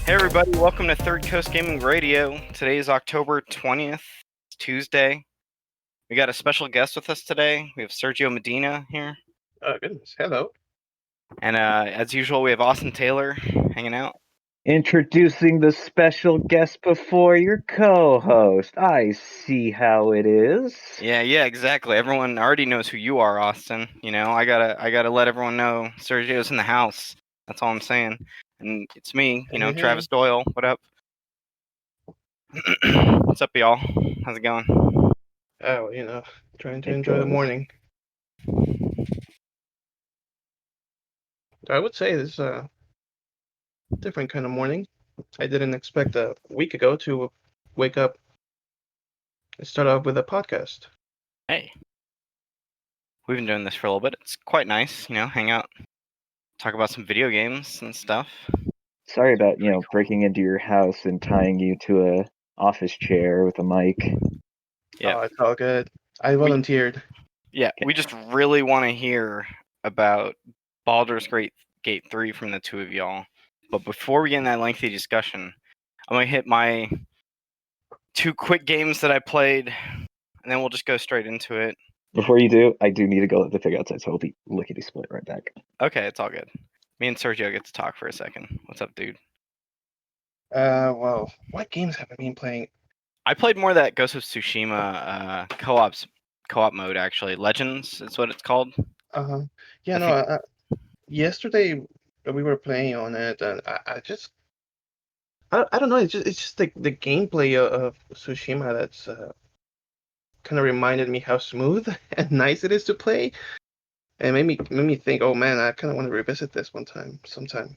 Hey everybody, welcome to Third Coast Gaming Radio. Today is October 20th, it's Tuesday. We got a special guest with us today. We have Sergio Medina here. Oh, goodness. Hello. And as usual, we have Austin Taylor hanging out. Introducing the special guest before your co-host. I see how it is. Yeah, exactly. Everyone already knows who you are, Austin. You know, I gotta let everyone know Sergio's in the house. That's all I'm saying. And it's me, Hey. Travis Doyle. What up? What's up, y'all? How's it going? Oh, trying to enjoy the morning. I would say this is a different kind of morning. I didn't expect a week ago to wake up and start off with a podcast. Hey. We've been doing this for a little bit. It's quite nice, hang out, talk about some video games and stuff. Sorry about, breaking into your house and tying you to a office chair with a mic. Yeah. Oh, it's all good. I volunteered. We just really want to hear about Baldur's Gate 3 from the two of y'all. But before we get in that lengthy discussion, I'm going to hit my two quick games that I played, and then we'll just go straight into it. Before you do, I do need to go let the pig outside, so I'll be lickety-split right back. Okay, it's all good. Me and Sergio get to talk for a second. What's up, dude? Well, what games have I been playing? I played more of that Ghost of Tsushima co-op mode, actually. Legends is what it's called. Yesterday we were playing on it, and I don't know. It's just the gameplay of Tsushima that's kind of reminded me how smooth and nice it is to play, and made me think, oh man, I kind of want to revisit this sometime.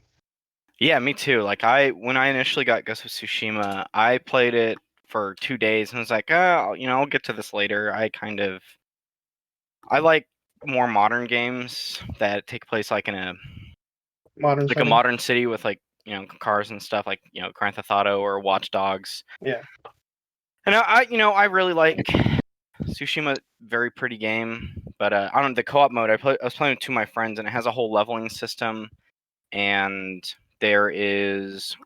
Yeah, me too. Like when I initially got Ghost of Tsushima, I played it for 2 days and was like, I'll get to this later. I like more modern games that take place like in a modern city with like cars and stuff, like Grand Theft Auto or Watch Dogs. Yeah. And I really like Tsushima. Very pretty game, but on the co-op mode, I was playing with two of my friends, and it has a whole leveling system, and there is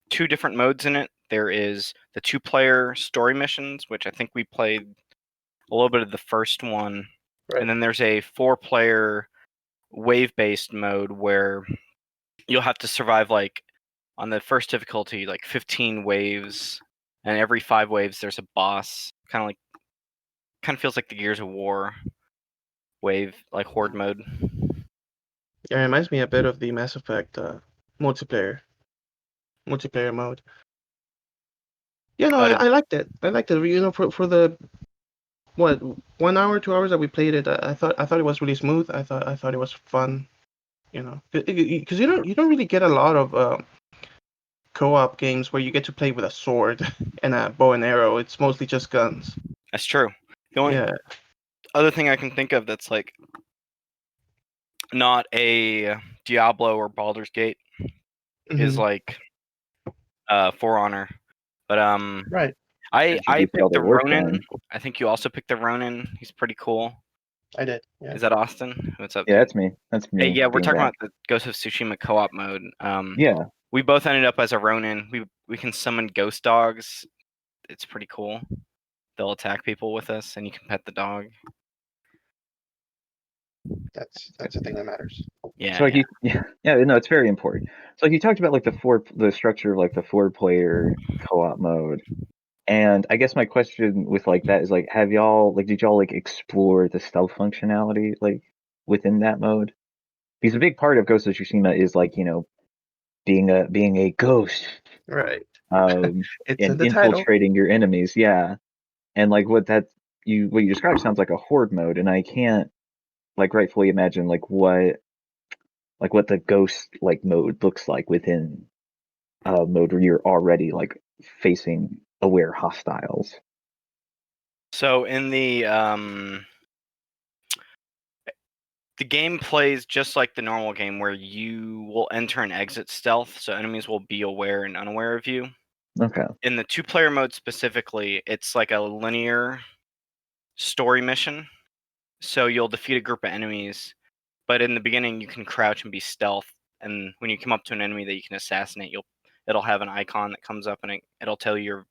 2 different modes in it. There is the 2-player story missions, which I think we played a little bit of the first one. Right. And then there's a 4-player wave-based mode where you'll have to survive, like, on the first difficulty, like 15 waves. And every 5 waves, there's a boss. Kind of feels like the Gears of War wave, like horde mode. Yeah, it reminds me a bit of the Mass Effect multiplayer mode. Yeah, no, I liked it. I liked it. For the 1 hour, 2 hours that we played it, I thought it was really smooth. I thought it was fun. Because you don't really get a lot of co-op games where you get to play with a sword and a bow and arrow. It's mostly just guns. That's true. The only other thing I can think of that's like not a Diablo or Baldur's Gate is like For Honor. But right. I picked the Ronin. I think you also picked the Ronin. He's pretty cool. I did. Yeah. Is that Austin? What's up? Yeah, that's me. Hey, yeah, we're talking about the Ghost of Tsushima co-op mode. Yeah. We both ended up as a Ronin. We can summon ghost dogs. It's pretty cool. They'll attack people with us, and you can pet the dog. That's the thing that matters. Yeah. So it's very important. So like you talked about like the structure of like the 4-player co-op mode. And I guess my question with like that is like, did y'all like explore the stealth functionality like within that mode? Because a big part of Ghost of Tsushima is like, being a ghost. Right. And infiltrating your enemies, yeah. And like what you described sounds like a horde mode, and I can't like rightfully imagine like what the ghost like mode looks like within a mode where you're already like facing aware hostiles. So in the game plays just like the normal game where you will enter and exit stealth, so enemies will be aware and unaware of you. Okay. In the 2-player mode specifically, it's like a linear story mission. So you'll defeat a group of enemies, but in the beginning you can crouch and be stealth, and when you come up to an enemy that you can assassinate, it'll have an icon that comes up, and it'll tell you you're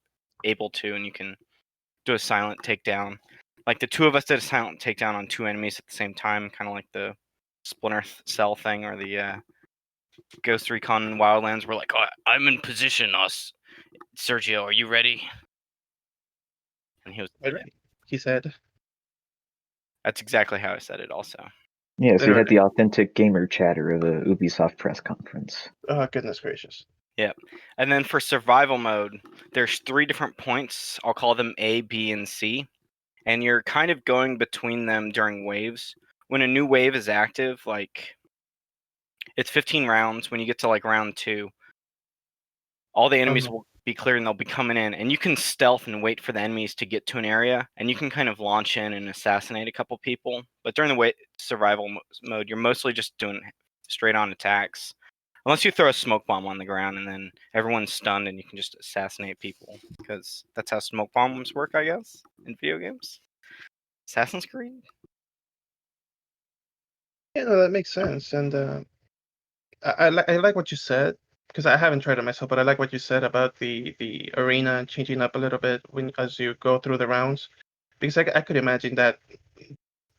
able to, and you can do a silent takedown. Like the two of us did a silent takedown on 2 enemies at the same time, kind of like the Splinter Cell thing or the Ghost Recon Wildlands. We're like, oh, I'm in position, us. Sergio, are you ready? And he was, Right. He said. That's exactly how I said it also. Yeah, so you had Literally. the authentic gamer chatter of the Ubisoft press conference. Oh, goodness gracious. Yep. And then for survival mode, there's 3 different points. I'll call them A, B, and C. And you're kind of going between them during waves. When a new wave is active, like it's 15 rounds. When you get to like round 2, all the enemies will be cleared and they'll be coming in. And you can stealth and wait for the enemies to get to an area. And you can kind of launch in and assassinate a couple people. But during the survival mode, you're mostly just doing straight on attacks. Unless you throw a smoke bomb on the ground and then everyone's stunned and you can just assassinate people. Because that's how smoke bombs work, I guess, in video games. Assassin's Creed? Yeah, no, that makes sense. And I like what you said, because I haven't tried it myself, but I like what you said about the arena changing up a little bit as you go through the rounds. Because I could imagine that,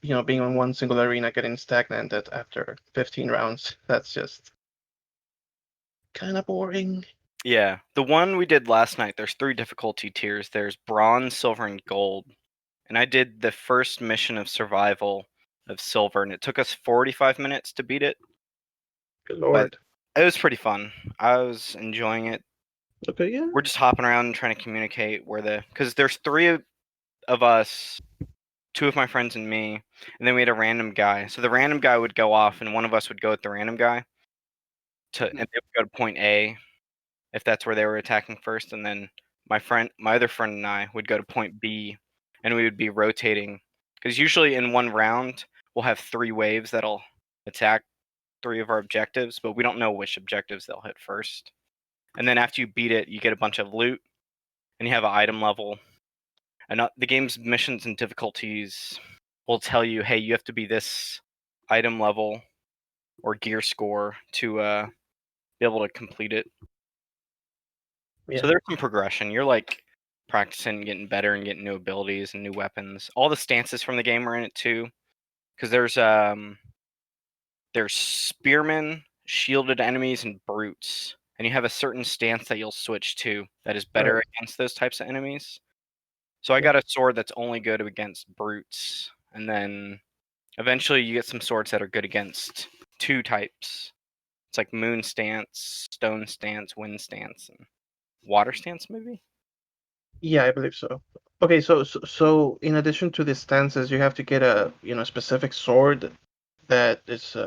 being on one single arena getting stagnant after 15 rounds. That's just kind of boring. Yeah. The one we did last night, there's 3 difficulty tiers. There's bronze, silver, and gold. And I did the first mission of survival of silver, and it took us 45 minutes to beat it. Good lord. It was pretty fun. I was enjoying it. Okay, yeah. We're just hopping around and trying to communicate because there's 3 of us, 2 of my friends and me, and then we had a random guy. So the random guy would go off, and one of us would go with the random guy and they would go to point A, if that's where they were attacking first, and then my other friend and I would go to point B, and we would be rotating. Because usually in one round, we'll have 3 waves that'll attack 3 of our objectives, but we don't know which objectives they'll hit first. And then after you beat it, you get a bunch of loot, and you have an item level. And the game's missions and difficulties will tell you, hey, you have to be this item level or gear score to be able to complete it. Yeah. So there's some progression. You're like practicing, getting better, and getting new abilities and new weapons. All the stances from the game are in it too, because there's spearmen, shielded enemies, and brutes, and you have a certain stance that you'll switch to that is better Right. against those types of enemies. So I got a sword that's only good against brutes, and then eventually you get some swords that are good against 2 types. It's like moon stance, stone stance, wind stance, and water stance maybe. Yeah, I believe so. Okay, so in addition to the stances, you have to get a specific sword that is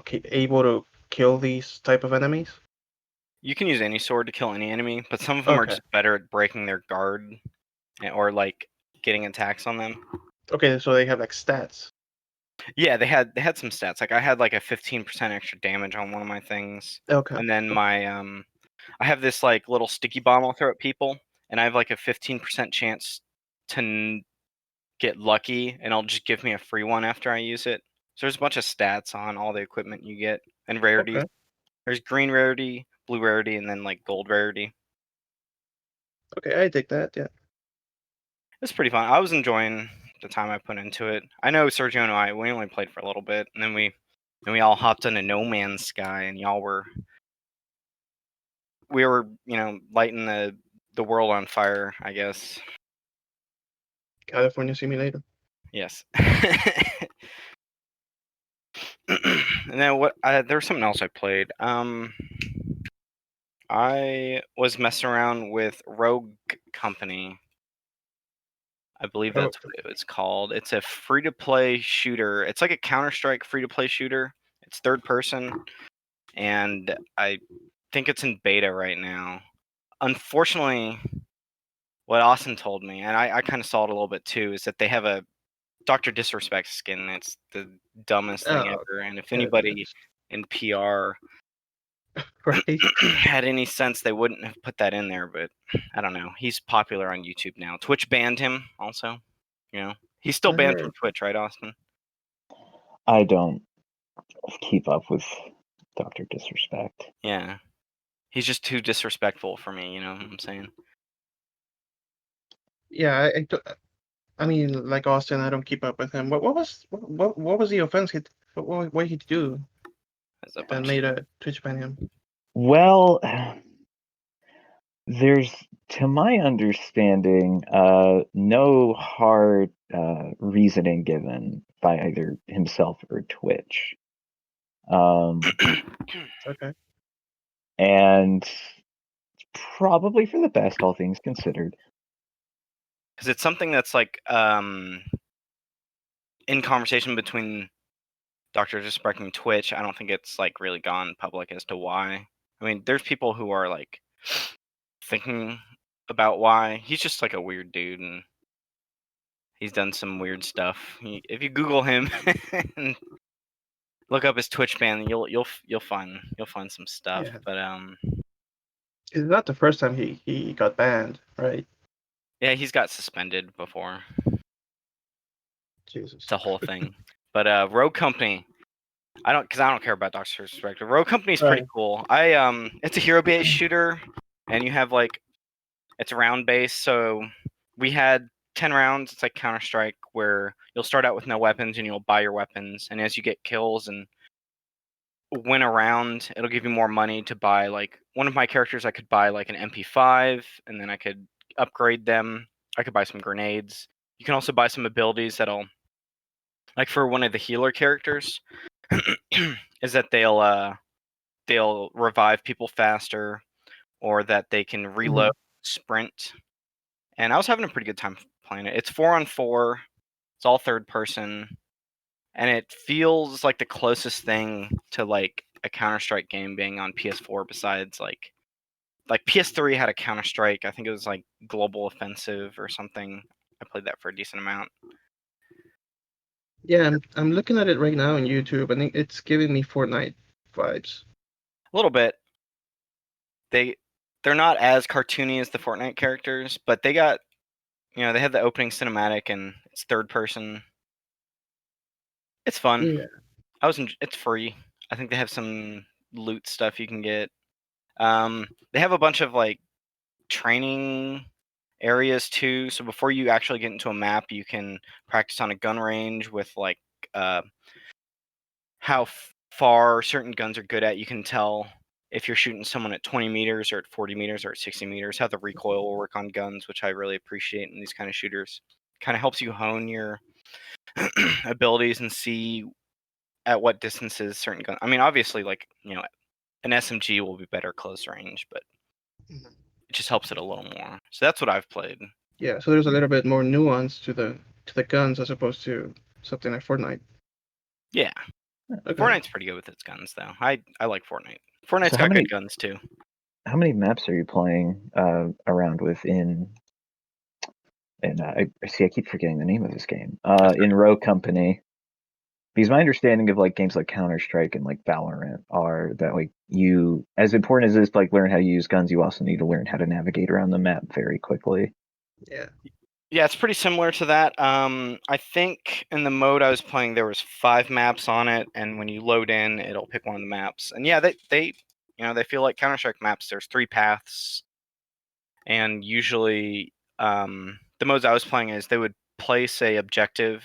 able to kill these type of enemies. You can use any sword to kill any enemy, but some of them are Okay. just better at breaking their guard or like getting attacks on them. Okay, so they have like stats. Yeah, they had some stats. Like I had like a 15% extra damage on one of my things, Okay. and then my I have this like little sticky bomb I'll throw at people, and I have like a 15% chance to get lucky, and it'll just give me a free one after I use it. So there's a bunch of stats on all the equipment you get and rarities. Okay. There's green rarity, blue rarity, and then like gold rarity. Okay, I dig that. Yeah. It's pretty fun. I was enjoying the time I put into it. I know Sergio and I, we only played for a little bit, and then we all hopped into No Man's Sky, and we were lighting the world on fire, I guess. California Simulator. Yes. And then there was something else I played. I was messing around with Rogue Company. I believe that's what it's called. It's a free-to-play shooter. It's like a Counter-Strike free-to-play shooter. It's third person, and I think it's in beta right now. Unfortunately, what Austin told me, and I kind of saw it a little bit too, is that they have a Dr. Disrespect skin. It's the dumbest thing ever. And if anybody in PR right had any sense, they wouldn't have put that in there. But I don't know. He's popular on YouTube now. Twitch banned him also. He's still banned from Twitch, right, Austin? I don't keep up with Dr. Disrespect. Yeah. He's just too disrespectful for me. You know what I'm saying? Yeah, I mean, like Austin, I don't keep up with him. What was the offense? What did he do There's a that bunch. made a Twitch ban him? Well, there's, to my understanding, no hard reasoning given by either himself or Twitch. Okay. And probably for the best, all things considered. Because it's something that's like in conversation between Dr. Disrespect and Twitch. I don't think it's like really gone public as to why. I mean, there's people who are like thinking about why. He's just like a weird dude, and he's done some weird stuff. If you Google him and look up his Twitch ban, you'll find some stuff. Yeah. But It's not the first time he got banned, right? yeah, he's got suspended before. Jesus. It's a whole thing. But Rogue Company, I don't care about Doctor Disrespect. Rogue Company is pretty Right. cool. It's a hero based shooter, and you have like it's round based. So we had 10 rounds. It's like Counter Strike, where you'll start out with no weapons and you'll buy your weapons, and as you get kills and win a round, it'll give you more money to buy. Like one of my characters, I could buy like an MP5, and then I could upgrade them. I could buy some grenades. You can also buy some abilities that'll, like for one of the healer characters, is that they'll revive people faster, or that they can reload, sprint. And I was having a pretty good time playing it. It's 4-on-4. It's all third person, and it feels like the closest thing to like a Counter-Strike game being on PS4 besides like PS3 had a Counter-Strike. I think it was like Global Offensive or something. I played that for a decent amount. Yeah, I'm looking at it right now on YouTube. I think it's giving me Fortnite vibes. A little bit. They're not as cartoony as the Fortnite characters, but they got, they have the opening cinematic and it's third person. It's fun. Yeah. It's free. I think they have some loot stuff you can get. They have a bunch of like training areas too. So before you actually get into a map, you can practice on a gun range with like how far certain guns are good at. You can tell if you're shooting someone at 20 meters or at 40 meters or at 60 meters, how the recoil will work on guns, which I really appreciate in these kind of shooters. Kind of helps you hone your abilities and see at what distances certain guns. I mean, obviously, like, an SMG will be better close range, but it just helps it a little more. So that's what I've played. Yeah, so there's a little bit more nuance to the guns as opposed to something like Fortnite. Yeah. Okay. Fortnite's pretty good with its guns, though. I like Fortnite. Fortnite's So got good guns, too. How many maps are you playing around with in I keep forgetting the name of this game. In Rogue Company. Because my understanding of like games like Counter-Strike and like Valorant are that like you, as important as it is to like learn how to use guns, you also need to learn how to navigate around the map very quickly. Yeah. Yeah, it's pretty similar to that. I think in the mode I was playing, there was 5 maps on it, and when you load in, it'll pick one of the maps. And yeah, they feel like Counter-Strike maps. There's 3 paths, and usually the modes I was playing is they would place a objective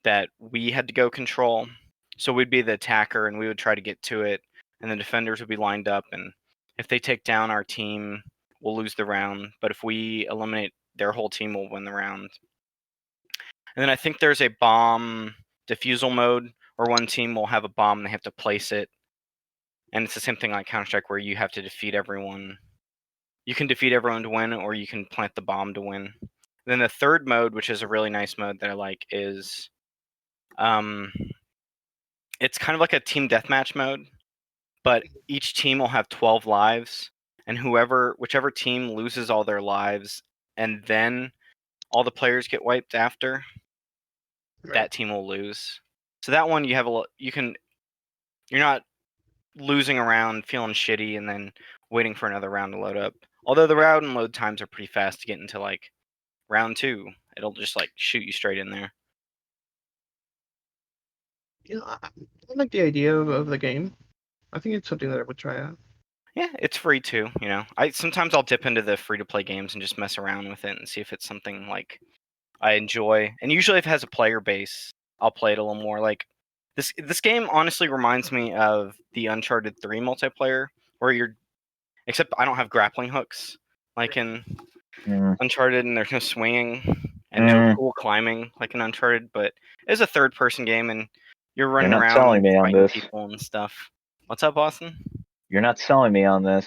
that we had to go control. So we'd be the attacker, and we would try to get to it, and the defenders would be lined up, and if they take down our team, we'll lose the round. But if we eliminate their whole team, will win the round. And then I think there's a bomb defusal mode where one team will have a bomb and they have to place it. And it's the same thing like Counter-Strike where you have to defeat everyone. You can defeat everyone to win, or you can plant the bomb to win. Then the third mode, which is a really nice mode that I like, is it's kind of like a team deathmatch mode, but each team will have 12 lives, and whichever team loses all their lives and then all the players get wiped after, that team will lose. So that one you're not losing around feeling shitty and then waiting for another round to load up. Although the round and load times are pretty fast to get into like round 2. It'll just like shoot you straight in there. I like the idea of the game. I think it's something that I would try out. Yeah, it's free too. You know, sometimes I'll dip into the free to play games and just mess around with it and see if it's something like I enjoy. And usually, if it has a player base, I'll play it a little more. Like this game honestly reminds me of the Uncharted 3 multiplayer, where except I don't have grappling hooks like in Mm. Uncharted, and there's no swinging and no cool climbing like in Uncharted. But it's a third-person game, and you're running not around selling me on fighting this. people and stuff. What's up, Austin? You're not selling me on this.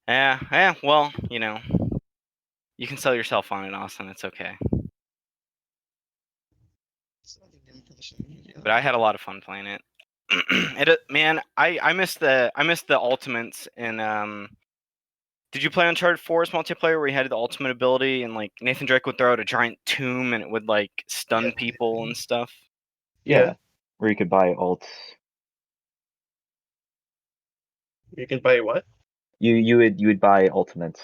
Yeah. Well, you can sell yourself on it, Austin. It's okay. But I had a lot of fun playing it. Man, I miss the ultimates in Did you play Uncharted 4's multiplayer where you had the ultimate ability and like Nathan Drake would throw out a giant tomb and it would like stun people and stuff? Yeah. Where you could buy alts. You can buy what? You would buy ultimates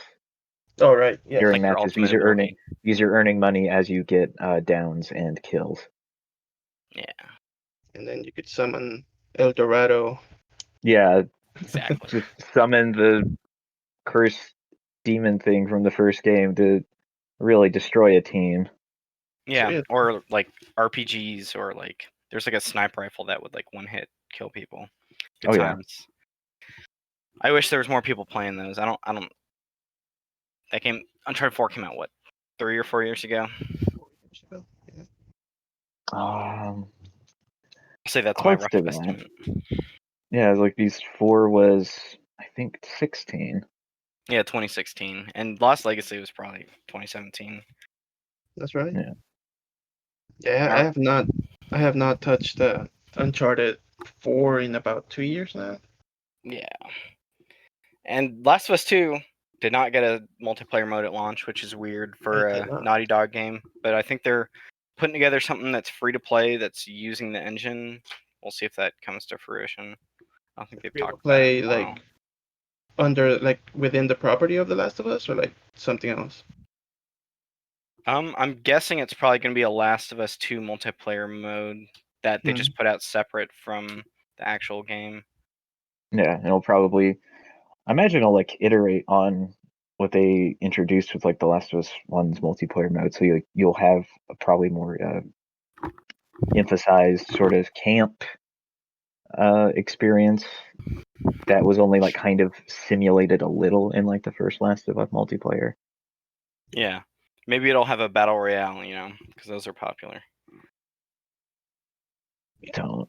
Oh right, yeah. during Like your matches because ultimate you're earning money as you get downs and kills. Yeah. And then you could summon El Dorado. Yeah, Exactly. just summon the cursed demon thing from the first game to really destroy a team. Yeah, Shit. or like RPGs or like there's like a sniper rifle that would like one hit kill people. Good Oh, yeah. times. I wish there was more people playing those. I don't that game Uncharted 4 came out what? 3 or 4 years ago? Um, I'll say that's my close rough to that. estimate. Yeah, like these 4 was I think 16. Yeah, 2016. And Lost Legacy was probably 2017. That's right. Yeah. Yeah, I have not touched Uncharted 4 in about 2 years now. Yeah. And Last of Us 2 did not get a multiplayer mode at launch, which is weird for It did a not. Naughty Dog game. But I think they're putting together something that's free to play that's using the engine. We'll see if that comes to fruition. I don't think they've Free to talked about play it in a while. within the property of The Last of Us or like something else. I'm guessing it's probably going to be a Last of Us 2 multiplayer mode that they just put out separate from the actual game. Yeah, it'll probably I imagine it'll like iterate on what they introduced with like the Last of Us 1's multiplayer mode. So you'll have a probably more emphasized sort of camp experience that was only like kind of simulated a little in like the first Last of Us multiplayer. Yeah. Maybe it'll have a battle royale, because those are popular. Don't.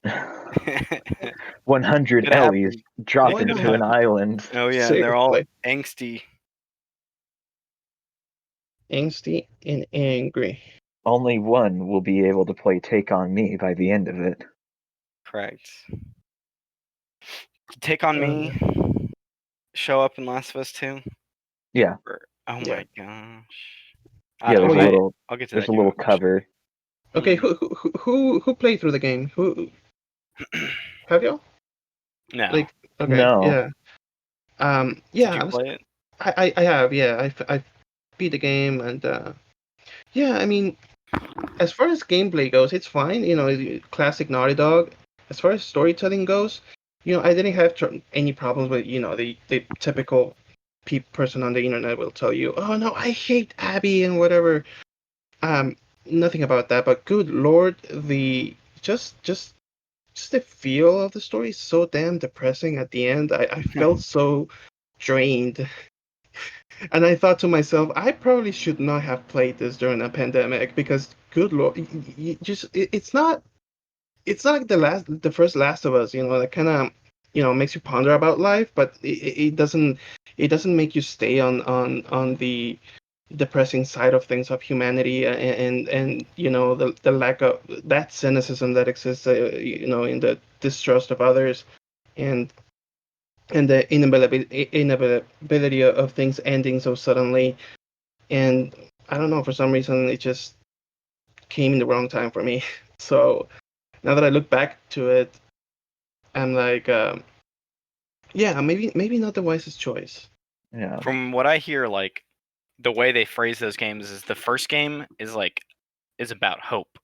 100 Could Ellies drop Why into not? an island. Oh yeah, they're all Seriously. angsty. Angsty and angry. Only one will be able to play Take On Me by the end of it. Correct. Take On Me show up in Last of Us 2? Yeah. Oh Yeah. my gosh. Yeah, there's a little I'll get to there's that a little game cover. Okay, who played through the game? Who have y'all? No. Like okay, No. yeah. Yeah, Did you play it? I have, yeah. I beat the game and yeah, I mean, as far as gameplay goes, it's fine. Classic Naughty Dog. As far as storytelling goes, I didn't have any problems with the typical person on the internet will tell you, oh no, I hate Abby and whatever. Nothing about that. But good lord, the just the feel of the story is so damn depressing at the end. I felt so drained. And I thought to myself, I probably should not have played this during a pandemic because, good lord, it's not like the first Last of Us, that kind of makes you ponder about life, but it doesn't make you stay on the depressing side of things of humanity and the lack of that cynicism that exists in the distrust of others and the inability of things ending so suddenly. And I don't know, for some reason it just came in the wrong time for me. So now that I look back to it, I'm like, yeah, maybe not the wisest choice. Yeah. From what I hear, like the way they phrase those games is the first game is about hope,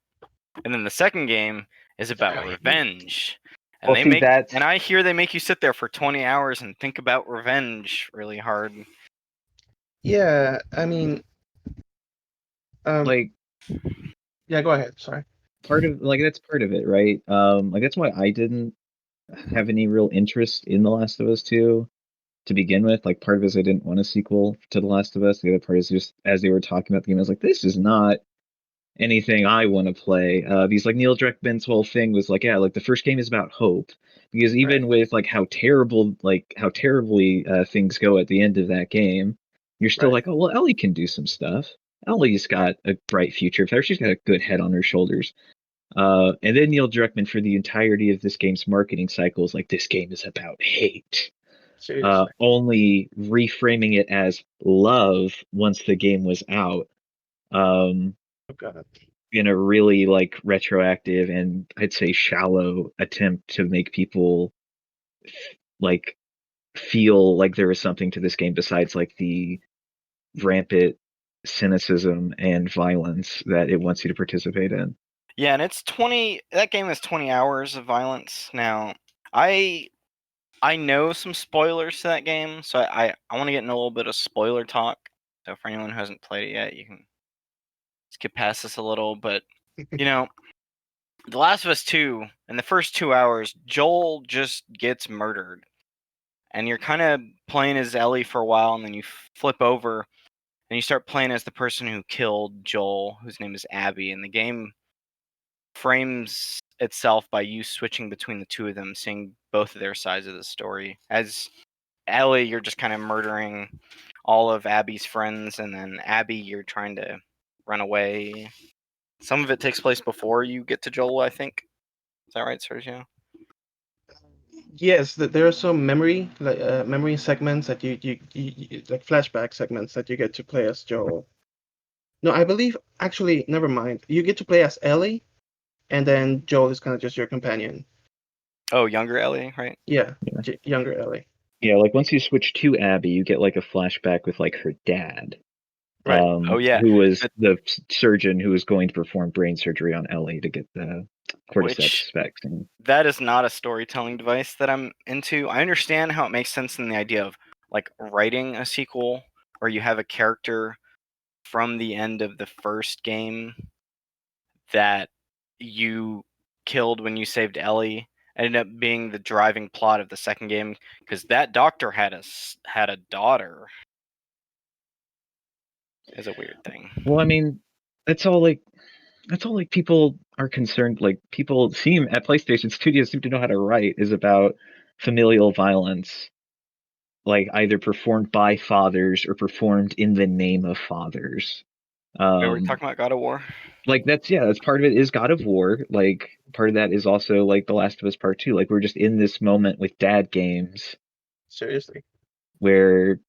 and then the second game is about revenge, And Well, they see, make that's and I hear they make you sit there for 20 hours and think about revenge really hard. Yeah, I mean, like yeah, go ahead. Sorry. part of like that's part of it, right? Like that's why I didn't have any real interest in The Last of Us 2 to begin with. Like part of it is I didn't want a sequel to The Last of Us. The other part is just as they were talking about the game, I was like, this is not anything I want to play. Because like Neil Druckmann's whole thing was like, yeah, like the first game is about hope. Because even Right. with like how terribly things go at the end of that game, you're still Right. like, oh well, Ellie can do some stuff. Ellie's got a bright future for her. She's got a good head on her shoulders. And then Neil Druckmann, for the entirety of this game's marketing cycle, is like, this game is about hate. Seriously. Only reframing it as love once the game was out. Oh God. In a really like retroactive and I'd say shallow attempt to make people like feel like there was something to this game besides like the rampant cynicism and violence that it wants you to participate in. Yeah, and that game is 20 hours of violence. Now, I know some spoilers to that game, so I want to get in a little bit of spoiler talk. So for anyone who hasn't played it yet, you can skip past this a little, but you know, The Last of Us 2, in the first 2 hours, Joel just gets murdered. And you're kind of playing as Ellie for a while, and then you flip over and you start playing as the person who killed Joel, whose name is Abby. And the game frames itself by you switching between the two of them, seeing both of their sides of the story. As Ellie, you're just kind of murdering all of Abby's friends, and then Abby, you're trying to run away. Some of it takes place before you get to Joel, I think. Is that right, Sergio? Yes, there are some memory segments that you like flashback segments that you get to play as Joel. No, I believe actually, never mind. You get to play as Ellie, and then Joel is kind of just your companion. Oh, younger Ellie, right? Yeah, Yeah. younger Ellie. Yeah, like once you switch to Abby, you get like a flashback with like her dad. Right. Oh, yeah. Who was the surgeon who was going to perform brain surgery on Ellie to get the cordyceps vaccine. That is not a storytelling device that I'm into. I understand how it makes sense in the idea of like writing a sequel where you have a character from the end of the first game that you killed when you saved Ellie ended up being the driving plot of the second game because that doctor had a daughter. Is a weird thing. Well, I mean, that's all like people are concerned. Like people seem at PlayStation Studios seem to know how to write is about familial violence, like either performed by fathers or performed in the name of fathers. Wait, we're talking about God of War. Like that's part of it is God of War. Like part of that is also like The Last of Us Part 2. Like we're just in this moment with dad games Seriously. where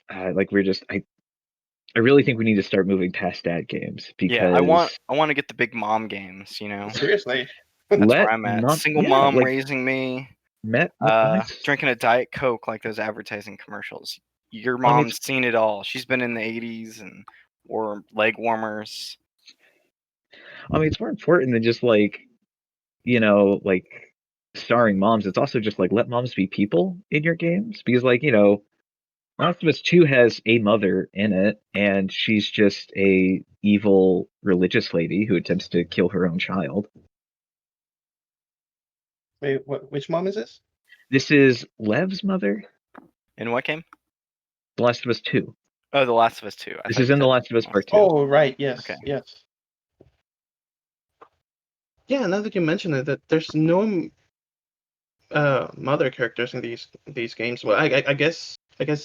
like we're just I really think we need to start moving past dad games because Yeah, I want to get the big mom games. Seriously. That's let where I'm at. mom, Single yeah, mom like raising me. nice. Drinking a Diet Coke like those advertising commercials. Your I mean, mom's seen it all. She's been in the 80s and or leg warmers. I mean, it's more important than just like, like starring moms. It's also just like let moms be people in your games because, like, Last of Us 2 has a mother in it, and she's just a evil religious lady who attempts to kill her own child. Wait, which mom is this? This is Lev's mother. In what game? The Last of Us 2. Oh, The Last of Us 2. This is in The Last of Us Part 2. Oh, right. Yes. Okay. Yes. Yeah, now that you mention it, that there's no mother characters in these games. Well, I guess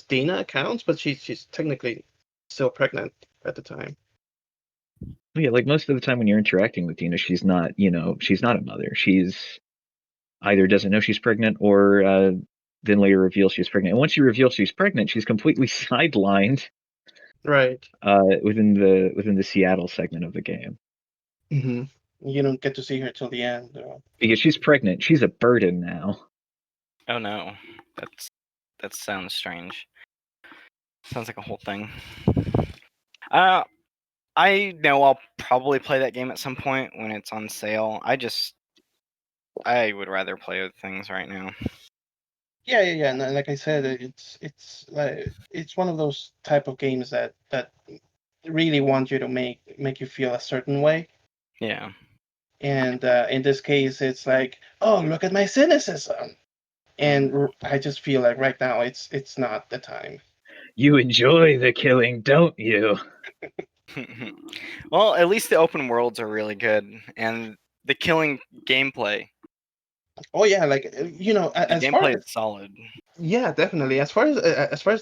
Dina counts, but she's technically still pregnant at the time. Yeah, like most of the time when you're interacting with Dina, she's not, she's not a mother. She's either doesn't know she's pregnant or then later reveals she's pregnant. And once she reveals she's pregnant, she's completely sidelined. Right. Within the Seattle segment of the game. Mm-hmm. You don't get to see her till the end. Because she's pregnant. She's a burden now. Oh no. That sounds strange. Sounds like a whole thing. I know I'll probably play that game at some point when it's on sale. I would rather play other things right now. Yeah. And like I said, it's one of those type of games that really want you to make you feel a certain way. Yeah. And in this case, it's like, oh, look at my cynicism. And I just feel like right now it's not the time. You enjoy the killing, don't you? Well, at least the open worlds are really good, and the killing gameplay. Oh yeah, like The as far gameplay as is solid. yeah, definitely. As far as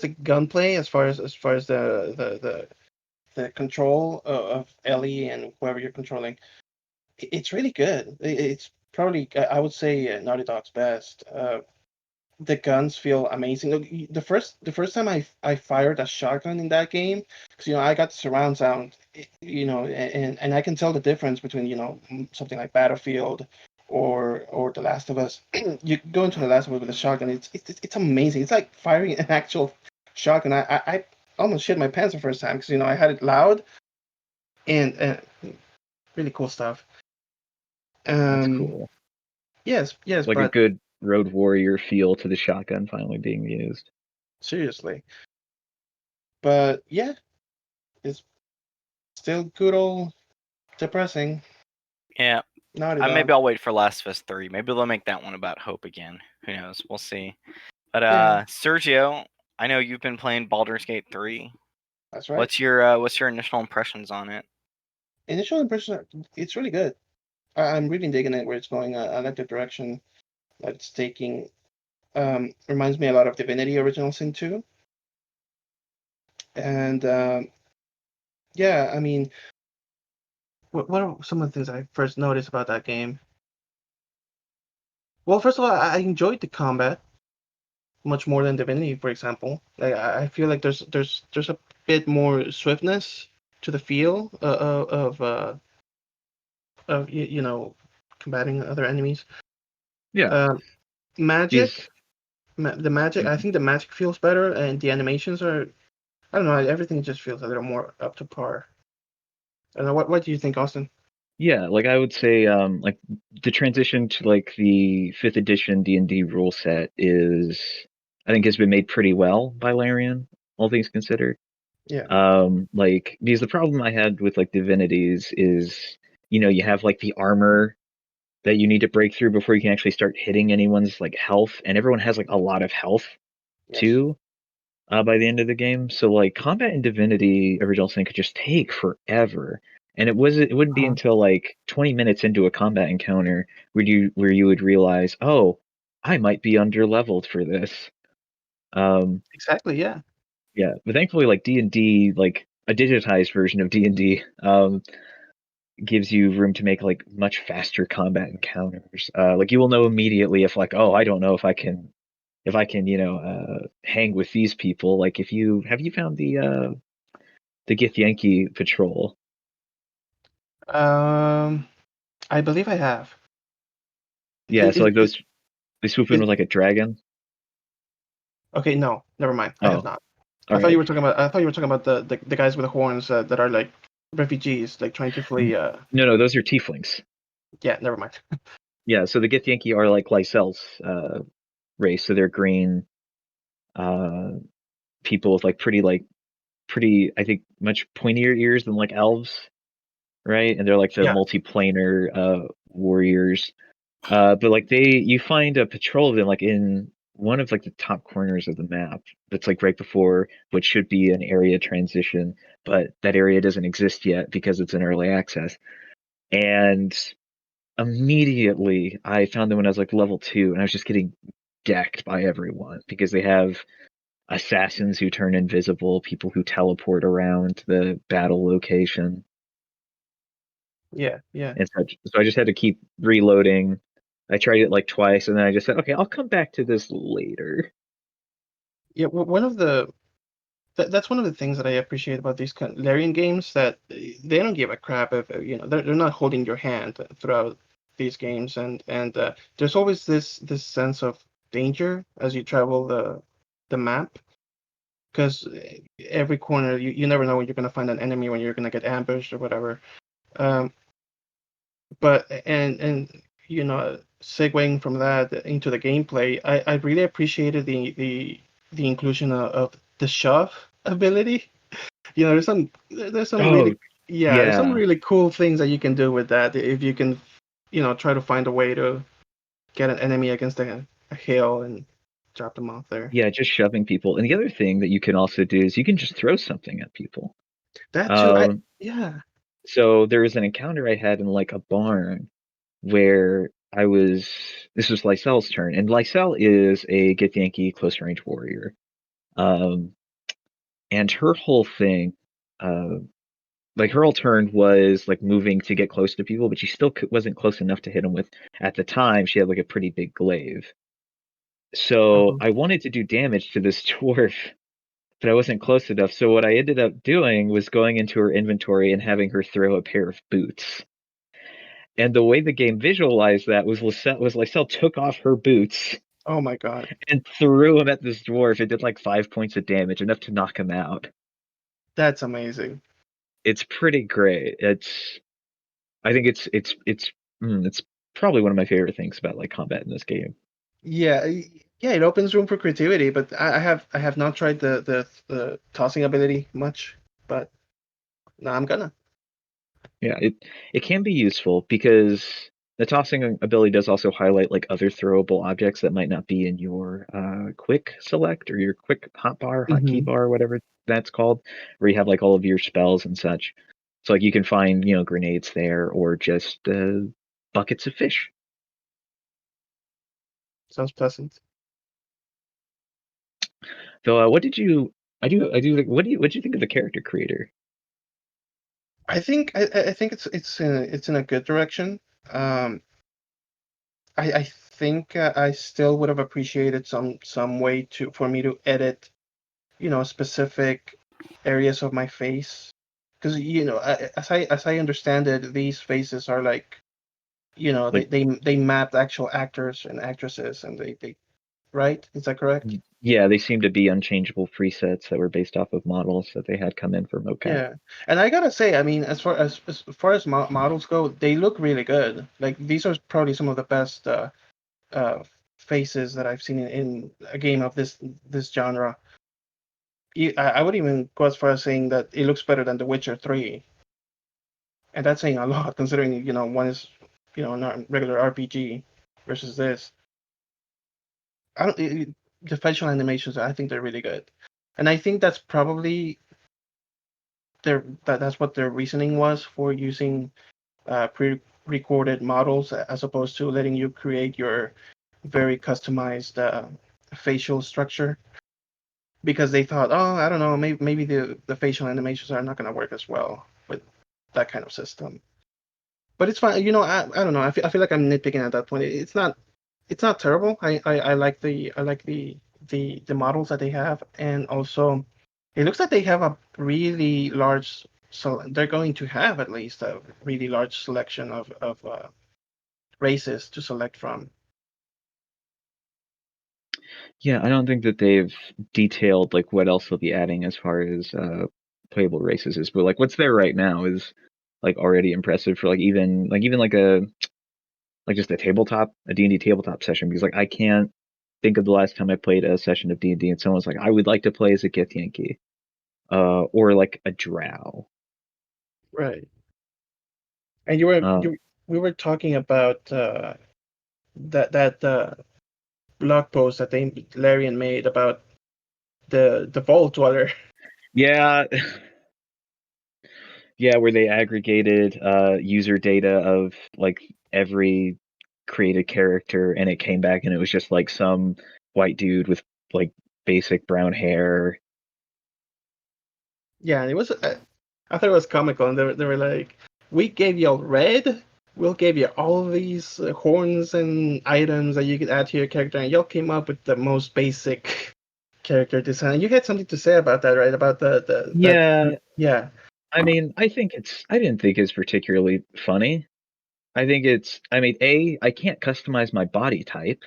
the gunplay, as far as the control of Ellie and whoever you're controlling, it's really good. It's probably I would say Naughty Dog's best. The guns feel amazing. Look, the first time I fired a shotgun in that game, because I got surround sound, and I can tell the difference between something like Battlefield or The Last of Us. You go into The Last of Us with a shotgun, it's amazing. It's like firing an actual shotgun. I almost shit my pants the first time because I had it loud and really cool stuff. That's cool. Yes, Like a but good Road Warrior feel to the shotgun finally being used. seriously. But yeah, it's still good old depressing. Yeah. Naughty Maybe Dog. I'll wait for Last of Us 3. Maybe they'll make that one about hope again. Who knows? We'll see. But Yeah, Sergio, I know you've been playing Baldur's Gate 3. that's right. What's your initial impressions on it? Initial impression, it's really good. I'm really digging it where it's going. I like the direction that it's taking. Reminds me a lot of Divinity Original Sin 2. And yeah, I mean, what are some of the things I first noticed about that game? Well, first of all, I enjoyed the combat much more than Divinity, for example. Like, I feel like there's a bit more swiftness to the feel of combating other enemies. Yeah. Magic, These the magic. I think the magic feels better, and the animations are. I don't know. Everything just feels a little more up to par. I don't know. What do you think, Austin? Yeah, like I would say, like the transition to like the fifth edition D&D rule set I think has been made pretty well by Larian, all things considered. Yeah. Like because the problem I had with like divinities is, you have like the armor that you need to break through before you can actually start hitting anyone's like health, and everyone has like a lot of health Yes. too. By the end of the game. So like combat in Divinity Original Sin could just take forever. And it wouldn't be Uh-huh. until like 20 minutes into a combat encounter where you would realize, oh, I might be under leveled for this. Exactly. Yeah. Yeah, but thankfully like D&D, like a digitized version of D&D, gives you room to make like much faster combat encounters. Like you will know immediately if like, oh, I don't know if I can, hang with these people. Like if you have you found the Githyanki patrol? Um, I believe I have. Yeah, so like those they swoop in Is with like a dragon. okay. No, never mind. I have Oh, not. all right. I thought you were talking about the guys with the horns that are like refugees, like trying to flee. No, those are tieflings. Yeah. Never mind. Yeah, so the Githyanki are like Lysel's race, so they're green uh people with pretty I think much pointier ears than like elves, right? And they're like the Yeah. multiplanar warriors. But like you find a patrol of them like in one of like the top corners of the map. That's like right before what should be an area transition, but that area doesn't exist yet because it's in early access. And immediately I found them when I was like level 2, and I was just getting decked by everyone because they have assassins who turn invisible, people who teleport around the battle location, Yeah. Yeah. and such. So I just had to keep reloading. I tried it like twice, and then I just said, okay, I'll come back to this later. Yeah. One of that's one of the things that I appreciate about these kind of Larian games, that they don't give a crap if they're not holding your hand throughout these games, and there's always this sense of danger as you travel the map, because every corner you never know when you're gonna find an enemy, when you're gonna get ambushed or whatever. Um, but and segueing from that into the gameplay, I really appreciated the inclusion of the shove ability. There's some Oh, there's some yeah. really cool things that you can do with that if you can, try to find a way to get an enemy against a hill and drop them off there. Yeah, just shoving people. And the other thing that you can also do is you can just throw something at people. That too, Um, yeah. so there was an encounter I had in like a barn where this was Lysel's turn, and Lysel is a Get Yankee close range warrior. Um, and her whole thing, uh, like her whole turn was like moving to get close to people, but she still wasn't close enough to hit them with. At the time, she had like a pretty big glaive. So Mhm. I wanted to do damage to this dwarf, but I wasn't close enough. So what I ended up doing was going into her inventory and having her throw a pair of boots. And the way the game visualized that was Lysel took off her boots Oh my god, and threw them at this dwarf. It did like 5 points of damage, enough to knock him out. that's amazing. It's pretty great. I think it's probably one of my favorite things about like combat in this game. Yeah, yeah, it opens room for creativity, but I have not tried the tossing ability much, but now I'm gonna. Yeah, it can be useful because the tossing ability does also highlight like other throwable objects that might not be in your quick select or your quick hotkey Hmm. bar, whatever that's called, where you have like all of your spells and such. So like you can find grenades there or just buckets of fish. Sounds pleasant. So what did you? I do like what do you think of the character creator? I think it's in a good direction. Um, I think I still would have appreciated some way for me to edit, specific areas of my face, because as I understand it, these faces are like, they Like, they mapped actual actors and actresses, and they right? Is that correct? yeah, they seem to be unchangeable presets that were based off of models that they had come in for mocap. Yeah, and I gotta say, I mean, as far as models go, they look really good. Like these are probably some of the best uh, faces that I've seen in a game of this genre. I would even go as far as saying that it looks better than The Witcher 3, and that's saying a lot considering one is not regular RPG versus this. I don't the facial animations. I think they're really good, and I think that's probably that's what their reasoning was for using pre-recorded models as opposed to letting you create your very customized facial structure, because they thought, oh, I don't know, maybe the facial animations are not going to work as well with that kind of system. But it's fine. I don't know. I feel like I'm nitpicking at that point. It's not terrible. I like the models that they have, and also it looks like they have a really large. So they're going to have at least a really large selection of races to select from. Yeah, I don't think that they've detailed like what else they'll be adding as far as playable races is, but like what's there right now is like already impressive for like even like a like just a D&D tabletop session, because like I can't think of the last time I played a session of D&D and someone's like, I would like to play as a Gith Yankee, or like a Drow. Right. And you were Uh, you we were talking about that blog post that Larian made about the Vault Dweller. yeah, yeah, where they aggregated user data of like every created character, and it came back and it was just like some white dude with like basic brown hair. Yeah, and it was. I thought it was comical, and they were like, "We gave you all red. We'll give you all these horns and items that you could add to your character, and y'all came up with the most basic character design." You had something to say about that, right? About the that. Yeah, Yeah, I mean, I didn't think it's particularly funny. I mean, I can't customize my body type.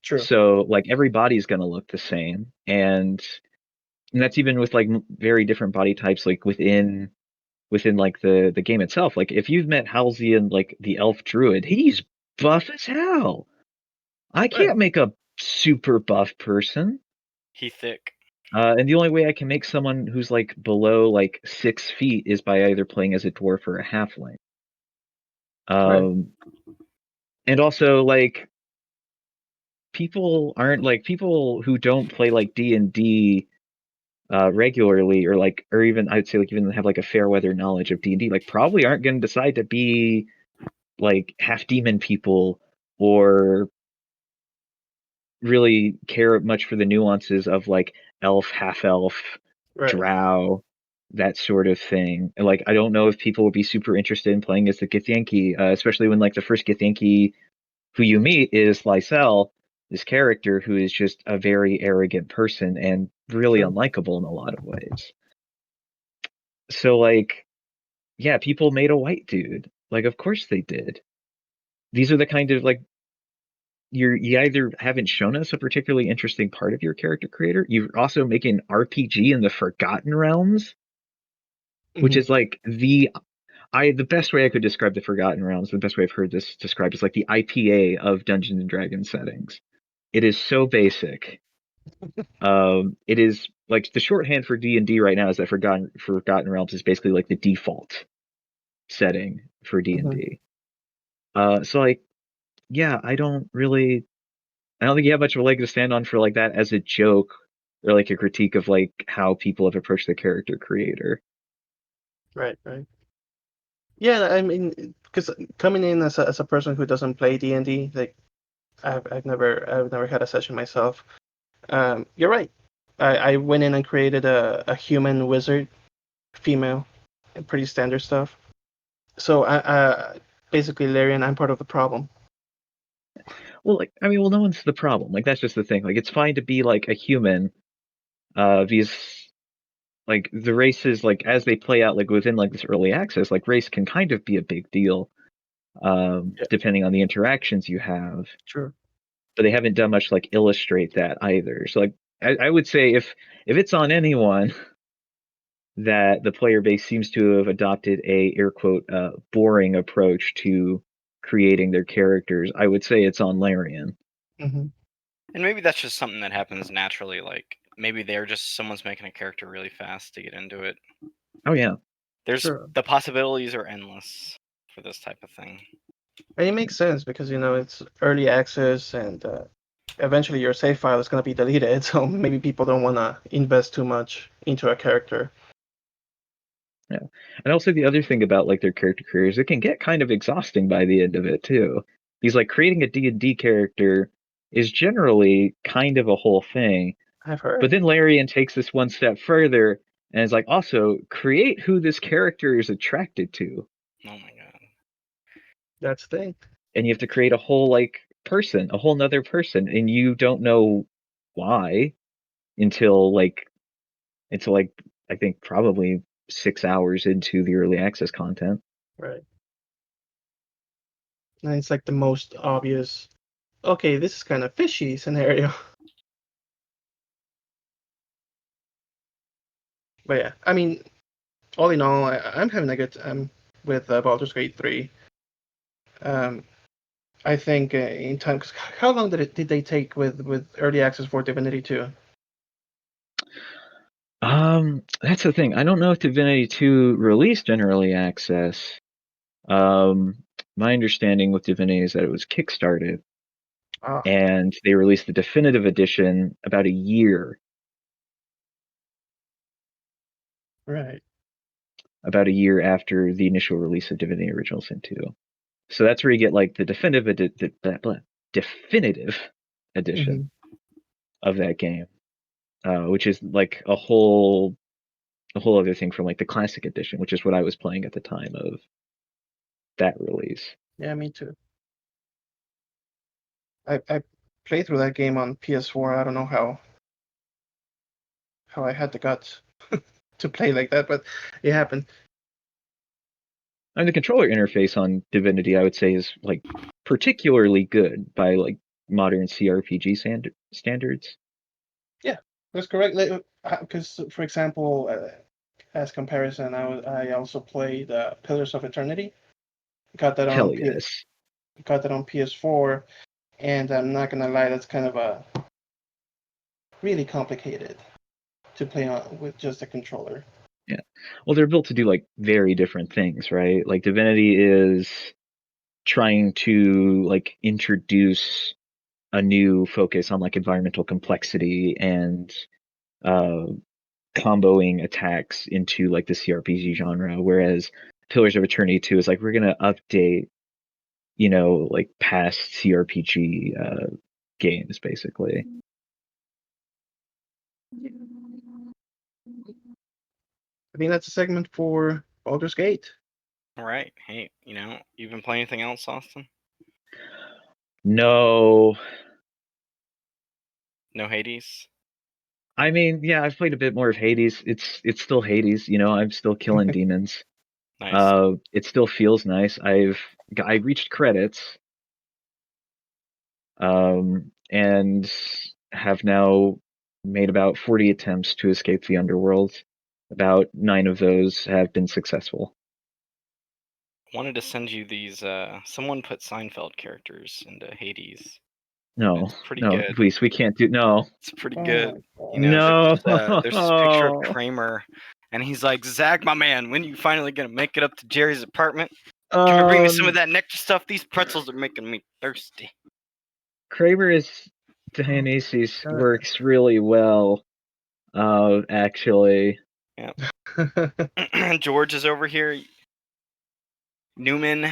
true. So like every body's going to look the same. And that's even with like very different body types, like within like the game itself. Like if you've met Halsey and like the elf druid, he's buff as hell. I can't Right. make a super buff person. He thick. And the only way I can make someone who's like below like 6 feet is by either playing as a dwarf or a halfling. Right. And also like people aren't like people who don't play like D&D regularly or even I'd say like even have like a fair weather knowledge of D&D like probably aren't going to decide to be like half demon people or really care much for the nuances of like elf, half elf, Right. drow, that sort of thing. And like I don't know if people would be super interested in playing as the Githyanki, especially when like the first Githyanki who you meet is Lysel, this character who is just a very arrogant person and really True. unlikable in a lot of ways. So like, yeah, people made a white dude. Like, of course they did. These are the kind of like you either haven't shown us a particularly interesting part of your character creator. You're also making RPG in the Forgotten Realms, which Mhm. is like the best way I could describe the Forgotten Realms, the best way I've heard this described is like the IPA of Dungeons and Dragons settings. It is so basic. It is like the shorthand for D&D right now is that Forgotten Realms is basically like the default setting for Mhm. D&D. So like, yeah, I don't think you have much of a leg to stand on for like that as a joke or like a critique of like how people have approached the character creator. Right. Right. Yeah, I mean, because coming in as a person who doesn't play D&D, like I've never had a session myself. You're right. I went in and created a human wizard, female, and pretty standard stuff. So basically, Larry and I'm part of the problem. Well, like I mean, well, no one's the problem. Like that's just the thing. Like it's fine to be like a human. These like the races like as they play out like within like this early access, like race can kind of be a big deal, Yeah, depending on the interactions you have. true. But they haven't done much to, like illustrate that either. So like I would say if it's on anyone that the player base seems to have adopted a air quote boring approach to creating their characters, I would say it's on Larian. Hmm. And maybe that's just something that happens naturally. Like maybe they're just someone's making a character really fast to get into it. Oh yeah. There's Sure. the possibilities are endless for this type of thing. And it makes sense because it's early access and eventually your save file is going to be deleted, so maybe people don't want to invest too much into a character. Yeah. And also the other thing about like their character careers, it can get kind of exhausting by the end of it too. Because like creating a D&D character is generally kind of a whole thing. I've heard. But then Larian takes this one step further and is like, also create who this character is attracted to. Oh my god. That's the thing. And you have to create a whole like person, a whole nother person, and you don't know why until like I think probably 6 hours into the early access content. Right. And it's like the most obvious, okay, this is kind of fishy scenario. But yeah, I mean, all in all, I'm having a good time with Baldur's Gate 3. Um, I think in time, cause how long did they take with early access for Divinity 2? That's the thing. I don't know if Divinity 2 released in early access. Um, my understanding with Divinity is that it was kickstarted Ah, and they released the definitive edition about a year right. after the initial release of Divinity Original Sin 2. So that's where you get like the definitive Hmm. edition of that game, which is like a whole other thing from like the classic edition, which is what I was playing at the time of that release. Yeah, me too. I played through that game on PS4. I don't know how I had the guts to play like that, but it happened. And the controller interface on Divinity, I would say, is like particularly good by like modern CRPG standards. Yeah, that's correct. Because, for example, as comparison, I also played Pillars of Eternity. Got that on Hell P yes. got that on PS4, and I'm not gonna lie, that's kind of a really complicated to play on with just a controller. Yeah. Well, they're built to do like very different things, right? Like Divinity is trying to like introduce a new focus on like environmental complexity and uh, comboing attacks into like the CRPG genre, whereas Pillars of Eternity 2 is like we're gonna update, like past CRPG games basically. I think that's a segment for Baldur's Gate. All right. Hey, you've been playing anything else, Austin? No. No Hades? I mean, yeah, I've played a bit more of Hades. It's still Hades, I'm still killing demons. Nice. It still feels nice. I reached credits, and have now made about 40 attempts to escape the underworld. About 9 of those have been successful. Wanted to send you these. Someone put Seinfeld characters into Hades. No, It's pretty no, good. please, we can't do no. It's pretty Oh good. my God. No. There's this picture of Kramer, and he's like, Zach, my man, when are you finally gonna make it up to Jerry's apartment? Can you bring me some of that nectar stuff? These pretzels are making me thirsty. Kramer is Dionysus God. works really well. Actually. George is over here. Newman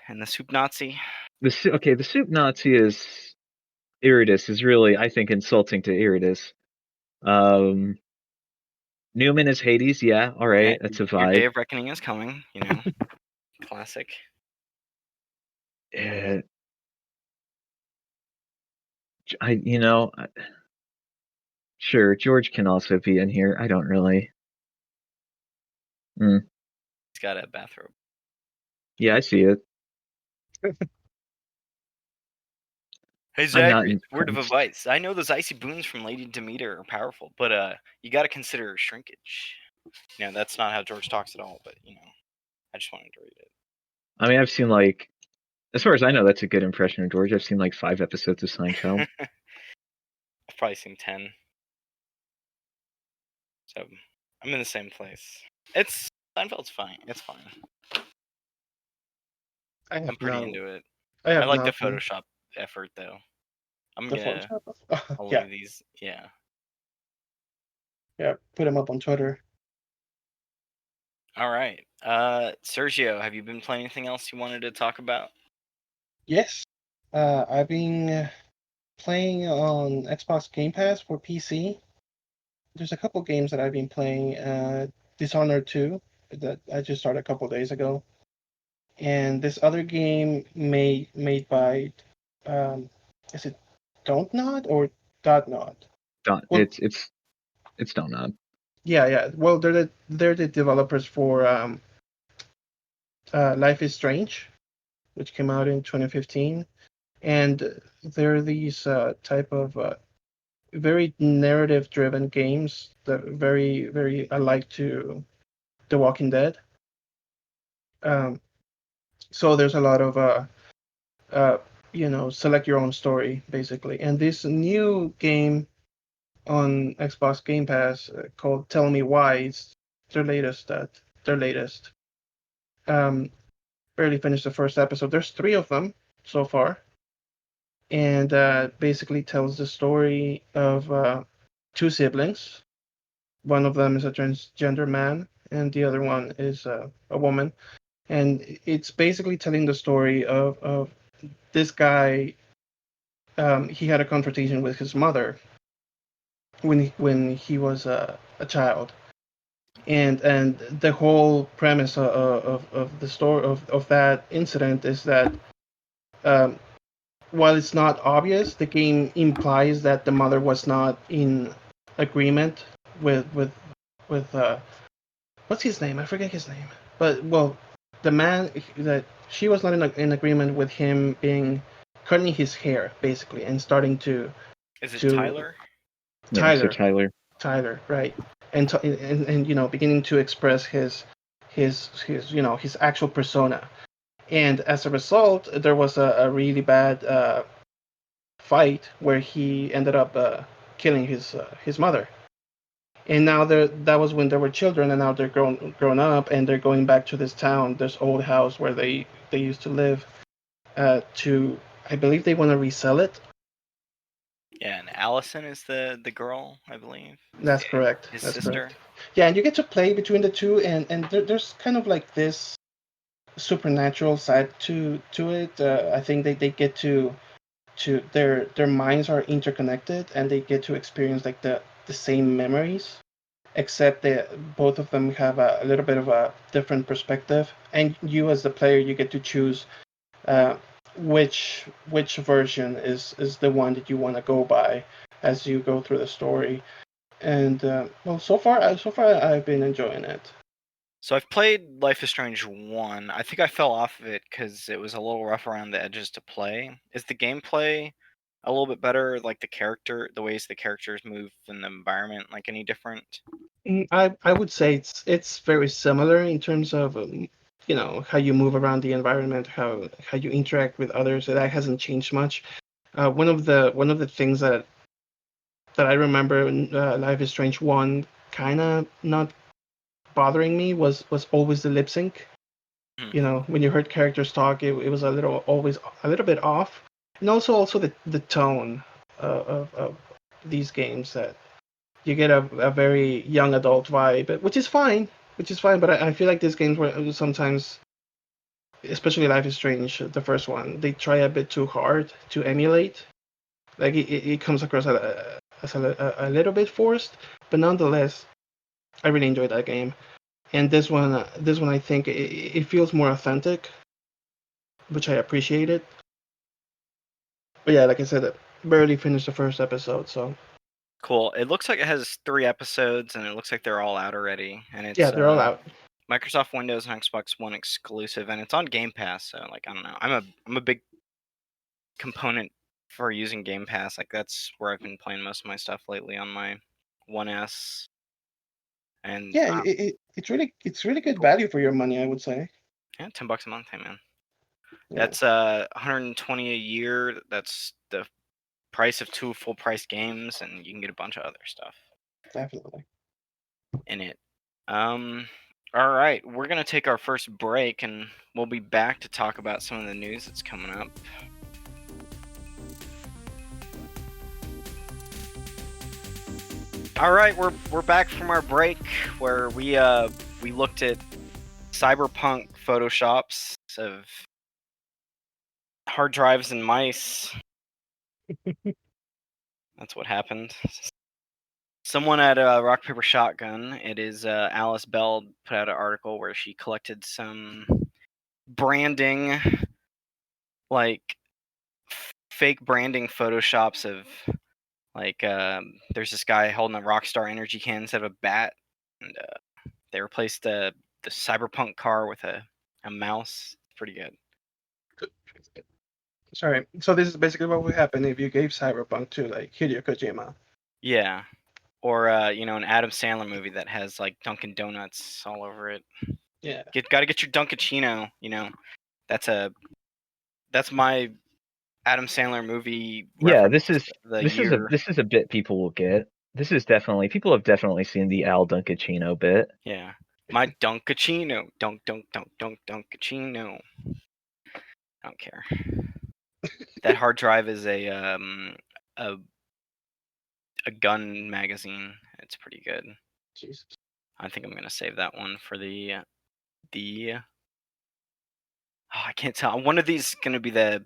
and the Soup Nazi. The Soup Nazi is Iridus is really, I think, insulting to Iridus. Newman is Hades, yeah, all right, that's a Your Day vibe. of Reckoning is coming, Classic. Sure, George can also be in here. I don't really. He's got a bathrobe. Yeah, I see it. Hey Zach, word of advice. I know those icy boons from Lady Demeter are powerful, but you got to consider shrinkage. That's not how George talks at all, but I just wanted to read it. I mean, I've seen as far as I know, that's a good impression of George. I've seen 5 episodes of Seinfeld. I've probably seen 10. So I'm in the same place. Seinfeld's fine. It's fine. I'm pretty into it. I like the Photoshop effort though. I'll leave these. Yeah. Yeah, put him up on Twitter. All right. Sergio, have you been playing anything else you wanted to talk about? Yes. I've been playing on Xbox Game Pass for PC. There's a couple games that I've been playing. Dishonored 2 that I just started a couple days ago, and this other game made by, is it Don't Nod or Dot Nod? It's Don't Nod. Yeah. Well, they're the developers for Life is Strange, which came out in 2015, and they're these type of very narrative-driven games that very, very alike to The Walking Dead. So there's a lot of select your own story basically. And this new game on Xbox Game Pass called Tell Me Why, it's their latest. Barely finished the first episode. There's 3 of them so far, and basically tells the story of 2 siblings. One of them is a transgender man, and the other one is a woman. And it's basically telling the story of this guy. He had a confrontation with his mother when he was a child, and the whole premise of the story of that incident is that while it's not obvious, the game implies that the mother was not in agreement with what's his name? I forget his name. But well, the man that she was not in agreement with him cutting his hair basically and starting to. Is it Tyler? Tyler. Yeah, so Tyler, right? And beginning to express his actual persona. And as a result, there was a really bad fight where he ended up killing his mother. And now that was when they were children, and now they're grown up, and they're going back to this town, this old house where they used to live. To I believe they want to resell it. Yeah, and Allison is the girl, I believe. That's correct. His That's sister. correct. Yeah, and you get to play between the two, and there's kind of like this supernatural side to it. I think they get to their minds are interconnected, and they get to experience like the same memories, except that both of them have a little bit of a different perspective, and you as the player you get to choose uh, which version is the one that you want to go by as you go through the story. And well, so far I've been enjoying it. So I've played Life is Strange 1. I think I fell off of it because it was a little rough around the edges to play. Is the gameplay a little bit better? Like the ways the characters move in the environment, like any different? I would say it's very similar in terms of how you move around the environment, how you interact with others. That hasn't changed much. One of the things that I remember in Life is Strange 1 kind of not bothering me was always the lip sync. When you heard characters talk, it was always a little bit off, and also the tone of these games, that you get a very young adult vibe, which is fine. But I feel like these games were sometimes, especially Life is Strange, the first one, they try a bit too hard to emulate. Like it comes across as a little bit forced, but nonetheless, I really enjoyed that game. And this one I think it feels more authentic, which I appreciated. But yeah, like I said, I barely finished the first episode, so Cool. It looks like it has 3 episodes, and it looks like they're all out already. And it's yeah, they're all out. Microsoft Windows and Xbox One exclusive, and it's on Game Pass. So like I don't know, I'm a big component for using Game Pass. Like that's where I've been playing most of my stuff lately on my 1S. And Yeah, it's really good value for your money, I would say. yeah, $10 a month, hey man. Yeah, That's 120 a year. That's the price of 2 full price games, and you can get a bunch of other stuff definitely. in it. All right, we're gonna take our first break, and we'll be back to talk about some of the news that's coming up. All right, we're back from our break where we looked at Cyberpunk photoshops of hard drives and mice. That's what happened. Someone at Rock Paper Shotgun, it is Alice Bell, put out an article where she collected some branding, like fake branding photoshops of like there's this guy holding a Rockstar energy can instead of a bat, and they replaced the Cyberpunk car with a mouse. Pretty good. Sorry. So this is basically what would happen if you gave Cyberpunk to like Hideo Kojima. Yeah. Or an Adam Sandler movie that has like Dunkin' Donuts all over it. Yeah. Gotta get your Dunkaccino. That's my Adam Sandler movie. Yeah, Reference this is a bit people will get. People have definitely seen the Al Dunkachino bit. Yeah, my Dunkaccino, Dunkaccino. I don't care. That hard drive is a gun magazine. It's pretty good. Jesus. I think I'm gonna save that one for the. Oh, I can't tell. One of these is gonna be the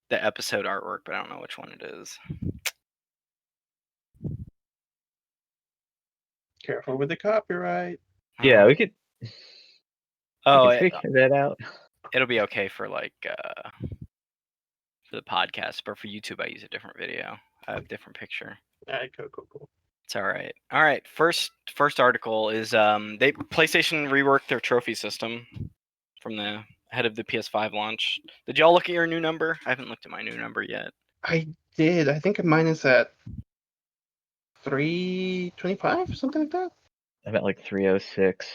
episode artwork, but I don't know which one it is. Careful with the copyright. Yeah, we could. Oh, we could figure that out. It'll be okay for like for the podcast, but for YouTube, I use a different video, a different picture. All right, cool. It's all right. All right. First article is PlayStation reworked their trophy system from the ahead of the PS5 launch. Did y'all look at your new number? I haven't looked at my new number yet. I did. I think mine is at 325, something like that. I'm at like 306.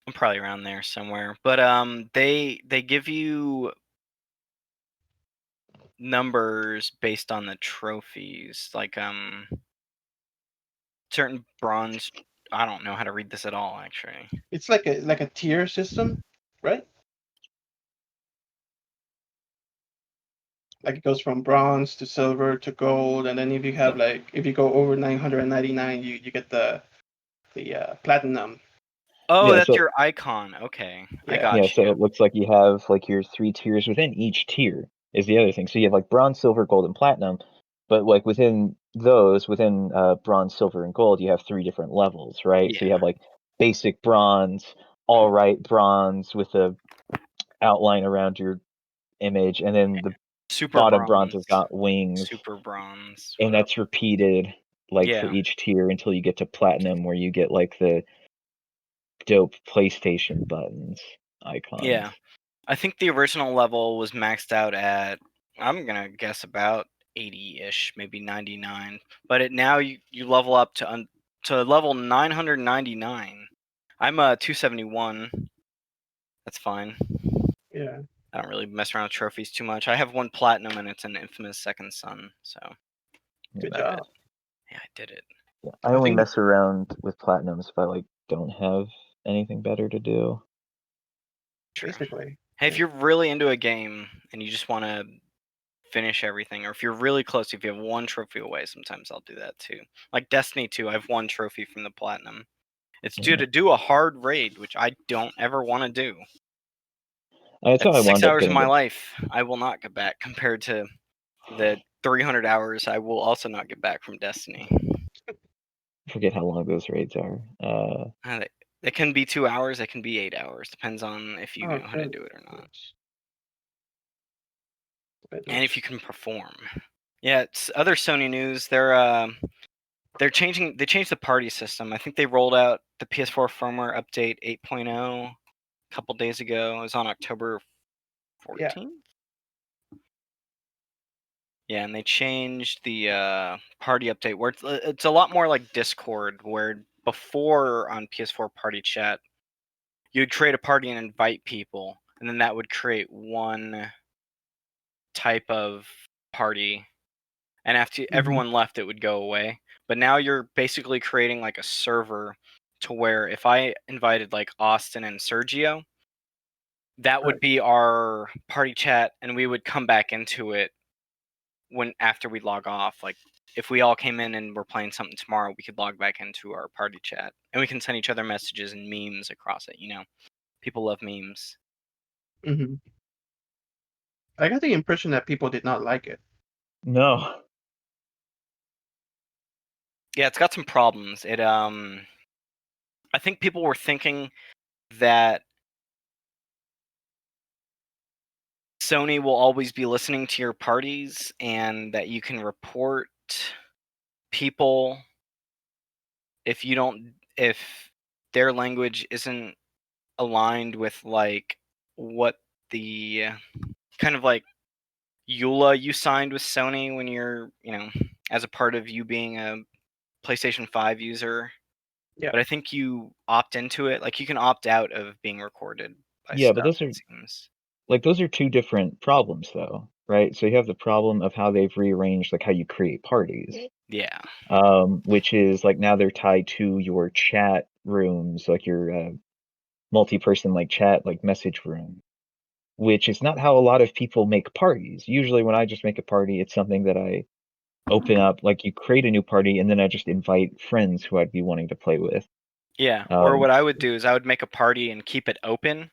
I'm probably around there somewhere. But they give you numbers based on the trophies, like certain bronze. I don't know how to read this at all, actually. It's like a tier system, right? Like it goes from bronze to silver to gold, and then if you have if you go over 999, you get the platinum. Oh, Yeah, that's so your icon. Okay, I Yeah. yeah, got so you. it looks like you have like your 3 tiers within each tier is the other thing. So you have like bronze, silver, gold, and platinum, but like within those, within bronze, silver, and gold, you have 3 different levels, right? So you Yeah. have like basic bronze, all right bronze with a outline around your image, and then the Super bottom bronze has bronze. got wings, Super bronze. and Whatever. that's repeated like for Yeah. each tier until you get to platinum, where you get like the dope PlayStation buttons icons. Yeah. I think the original level was maxed out at, I'm gonna guess, about 80-ish, maybe 99. But now you level up to level 999. I'm 271. That's fine. Yeah. I don't really mess around with trophies too much. I have 1 platinum and it's an infamous second son, so Good about job. it. Yeah, I did it. Yeah, I I only think mess around with platinums if I like don't have anything better to do. True. basically. Hey, if you're really into a game and you just want to finish everything, or if you're really close, if you have 1 trophy away, sometimes I'll do that too. Like Destiny 2, I have 1 trophy from the platinum. It's due Yeah. to do a hard raid, which I don't ever want to do. That's how I That's 6 wound up hours of getting my it. life I will not get back, compared to the 300 hours I will also not get back from Destiny. I forget how long those raids are. It can be 2 hours, it can be 8 hours. Depends on if you Oh, know how to do it or not. goodness. And if you can perform. Yeah, it's other Sony news. They changed the party system. I think they rolled out the PS4 firmware update 8.0 a couple days ago. It was on October 14th. Yeah, and they changed the party update where it's a lot more like Discord, where before on PS4 Party Chat, you'd create a party and invite people, and then that would create one type of party, and after everyone left, it would go away. But now you're basically creating like a server to where if I invited like Austin and Sergio, that would Right. be our party chat, and we would come back into it when after we log off. Like if we all came in and we're playing something tomorrow, we could log back into our party chat, and we can send each other messages and memes across it. You know, people love memes. Mm-hmm. I got the impression that people did not like it. No. Yeah, it's got some problems. I think people were thinking that Sony will always be listening to your parties and that you can report people if their language isn't aligned with like what the kind of like EULA you signed with Sony when you're, as a part of you being a PlayStation 5 user. Yeah. But I think you opt into it. Like you can opt out of being recorded by Yeah, but stuff, those are it seems. those are 2 different problems though, right? So you have the problem of how they've rearranged like how you create parties. Yeah. Which is like now they're tied to your chat rooms, like your multi-person like chat like message room, which is not how a lot of people make parties. Usually when I just make a party, it's something that I open up, like you create a new party and then I just invite friends who I'd be wanting to play with. Yeah. Or what I would do is I would make a party and keep it open,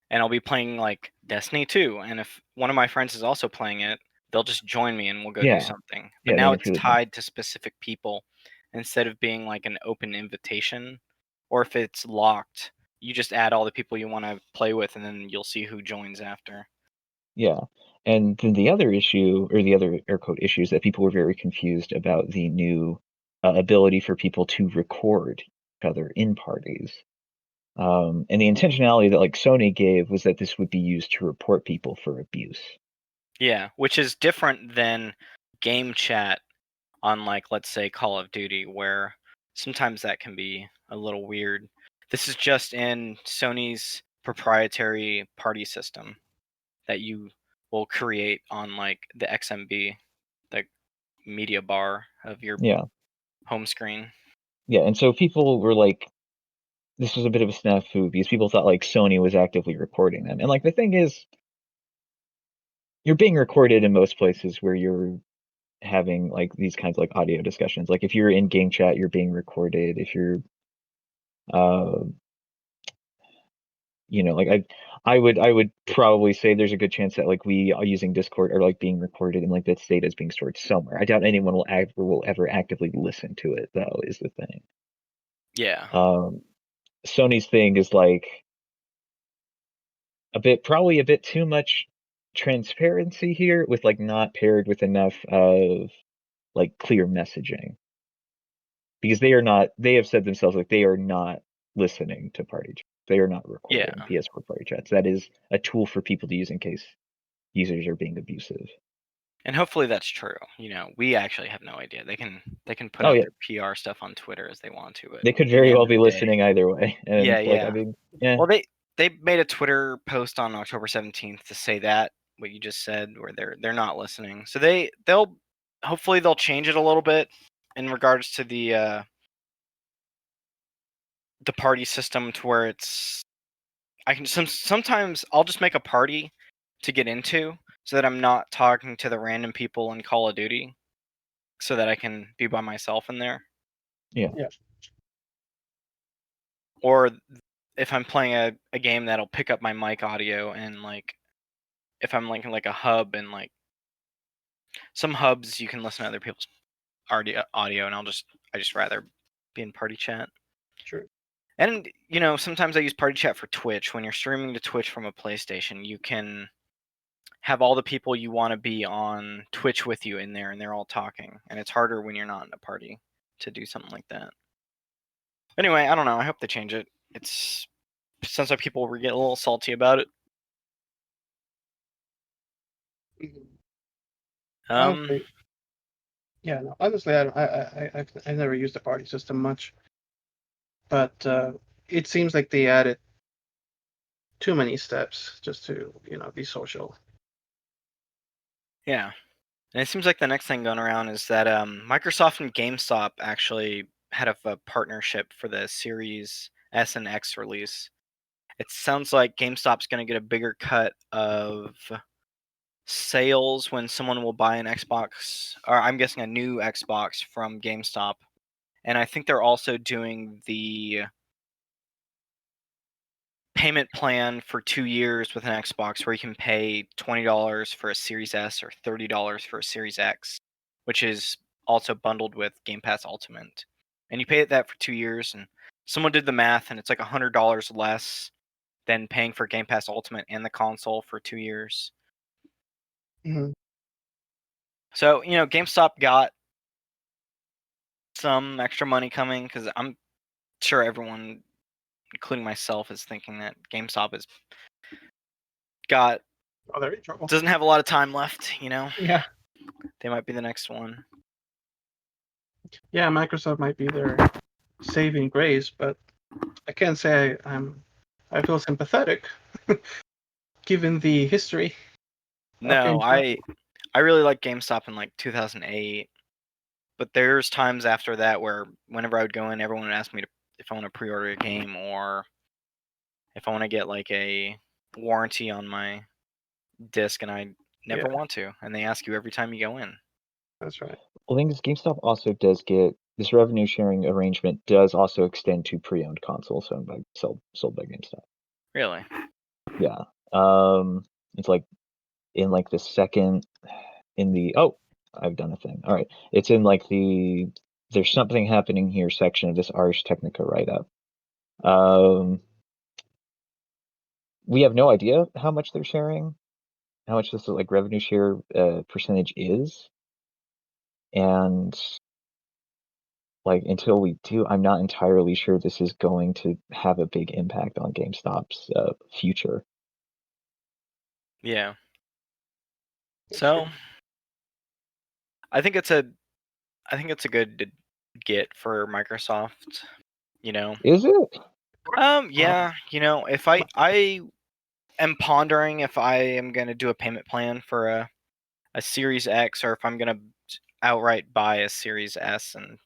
and I'll be playing like Destiny 2. And if one of my friends is also playing it, they'll just join me and we'll go do Yeah. something. But Yeah, now then it's it's really fun. tied to specific people instead of being like an open invitation. Or if it's locked, you just add all the people you want to play with, and then you'll see who joins after. Yeah. And then the other issue, or the other air quote issue, is that people were very confused about the new ability for people to record each other in parties. And the intentionality that like Sony gave was that this would be used to report people for abuse. Yeah, which is different than game chat on, like, let's say Call of Duty, where sometimes that can be a little weird. This is just in Sony's proprietary party system that you will create on like the XMB, the media bar of your Yeah. home screen. Yeah, and so people were like, this was a bit of a snafu because people thought like Sony was actively recording them. And like the thing is, you're being recorded in most places where you're having like these kinds of like audio discussions. Like if you're in game chat, you're being recorded. If you're like I would probably say there's a good chance that like we are using Discord are like being recorded and like that data is being stored somewhere. I doubt anyone will ever actively listen to it though, is the thing. Yeah. Sony's thing is like probably a bit too much transparency here with like not paired with enough of like clear messaging. Because they have said themselves like they are not listening to party chats. They are not recording PS4 party chats. That is a tool for people to use in case users are being abusive. And hopefully that's true. We actually have no idea. They can put Oh, out yeah. their PR stuff on Twitter as they want to. But They could at the very end well of be the day- listening either way. And Yeah. I mean, yeah. Well, they made a Twitter post on October 17th to say that what you just said, where they're not listening. So they'll hopefully change it a little bit in regards to the party system to where it's sometimes I'll just make a party to get into so that I'm not talking to the random people in Call of Duty, so that I can be by myself in there. Yeah. Or if I'm playing a game that'll pick up my mic audio, and like if I'm linking like a hub, and like some hubs you can listen to other people's audio, and I just rather be in party chat. Sure. And sometimes I use party chat for Twitch. When you're streaming to Twitch from a PlayStation, you can have all the people you want to be on Twitch with you in there, and they're all talking. And it's harder when you're not in a party to do something like that. Anyway, I don't know. I hope they change it. It's sounds like people were getting a little salty about it. Honestly, yeah, no. Honestly, I've never used the party system much, but it seems like they added too many steps just to be social. Yeah, and it seems like the next thing going around is that Microsoft and GameStop actually had a partnership for the Series S and X release. It sounds like GameStop's going to get a bigger cut of sales when someone will buy an Xbox, or I'm guessing a new Xbox from GameStop. And I think they're also doing the payment plan for 2 years with an Xbox where you can pay $20 for a Series S or $30 for a Series X, which is also bundled with Game Pass Ultimate. And you pay that for 2 years, and someone did the math, and it's like $100 less than paying for Game Pass Ultimate and the console for 2 years. Mm-hmm. So, GameStop got some extra money coming, because I'm sure everyone, including myself, is thinking that GameStop has got they're in trouble. doesn't have a lot of time left. Yeah. They might be the next one. Yeah, Microsoft might be their saving grace, but I can't say I feel sympathetic, given the history. No, I really like GameStop in like 2008, but there's times after that where whenever I would go in, everyone would ask me if I want to pre-order a game, or if I want to get like a warranty on my disc, and I never want to, and they ask you every time you go in. That's right. Well, the thing is, GameStop also does get this revenue sharing arrangement does also extend to pre-owned consoles sold by GameStop. Really? Yeah. It's like in like the second in the I've done a thing. All right. It's in like the there's something happening here section of this Ars Technica write-up. We have no idea how much they're sharing, how much this like revenue share percentage is. And like until we do, I'm not entirely sure this is going to have a big impact on GameStop's future. Yeah. So I think it's a good get for Microsoft. Is it? Yeah, if I am pondering if I am gonna do a payment plan for a Series X or if I'm gonna outright buy a Series S. And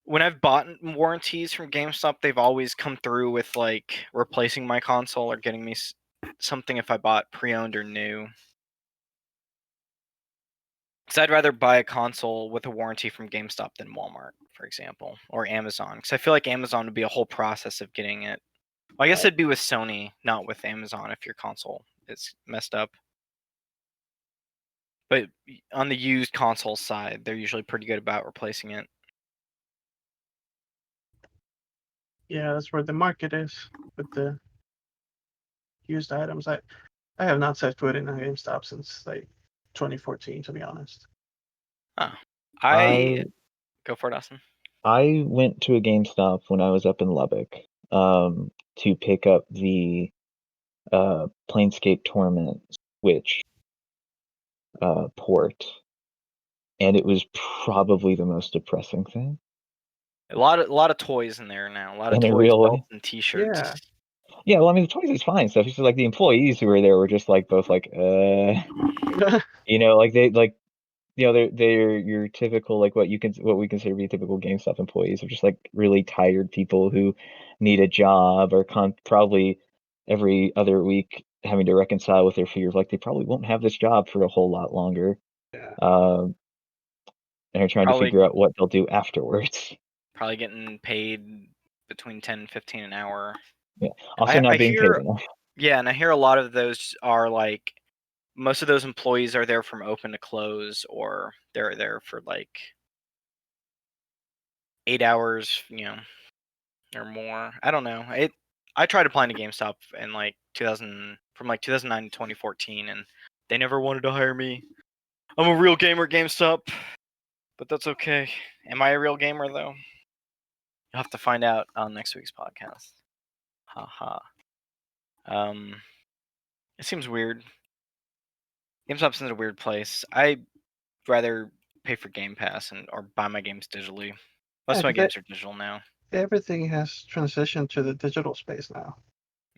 when I've bought warranties from GameStop, they've always come through with like replacing my console or getting me something if I bought pre-owned or new. Because I'd rather buy a console with a warranty from GameStop than Walmart, for example, or Amazon. Because I feel like Amazon would be a whole process of getting it. Well, I guess it'd be with Sony, not with Amazon if your console is messed up. But on the used console side, they're usually pretty good about replacing it. Yeah, that's where the market is with the used items. I have not set foot in a GameStop since like 2014, to be honest. Oh, I go for it, Austin. I went to a GameStop when I was up in Lubbock to pick up the Planescape Torment Switch port, and it was probably the most depressing thing. A lot of toys in there now. A lot of In a toys, real way. belts, and T-shirts. Yeah. Yeah, well, I mean, the toys is fine stuff. It's just like the employees who were there were just like both like, like they like, they're your typical like what we consider to be typical GameStop employees are just like really tired people who need a job or probably every other week having to reconcile with their fear of like they probably won't have this job for a whole lot longer. Yeah. And are trying to figure out what they'll do afterwards. Probably getting paid between 10 and 15 an hour. Yeah. Also not being paid enough. Yeah, and I hear a lot of those are like most of those employees are there from open to close, or they're there for like 8 hours, or more. I don't know. I tried applying to GameStop in like 2009 to 2014, and they never wanted to hire me. I'm a real gamer at GameStop, but that's okay. Am I a real gamer though? You'll have to find out on next week's podcast. Haha. It seems weird. GameStop's in a weird place. I'd rather pay for Game Pass or buy my games digitally. Most of my games are digital now. Everything has transitioned to the digital space now.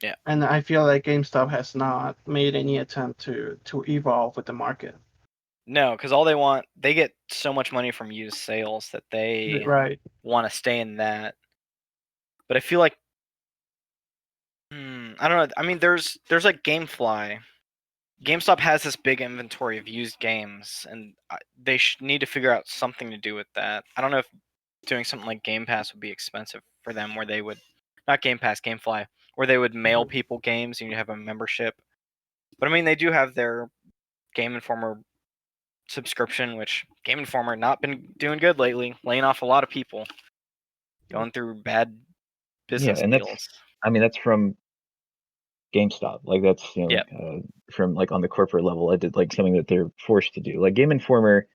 Yeah. And I feel like GameStop has not made any attempt to evolve with the market. No, because they get so much money from used sales that they want to stay in that. But I feel like, I don't know. I mean, there's like GameFly. GameStop has this big inventory of used games, and they need to figure out something to do with that. I don't know if doing something like Game Pass would be expensive for them, where they would, not Game Pass, GameFly, where they would mail people games and you have a membership. But I mean, they do have their Game Informer subscription, which Game Informer not been doing good lately, laying off a lot of people, going through bad business deals. That's from GameStop. Like that's from like on the corporate level. I did like something that they're forced to do. Like Game Informer,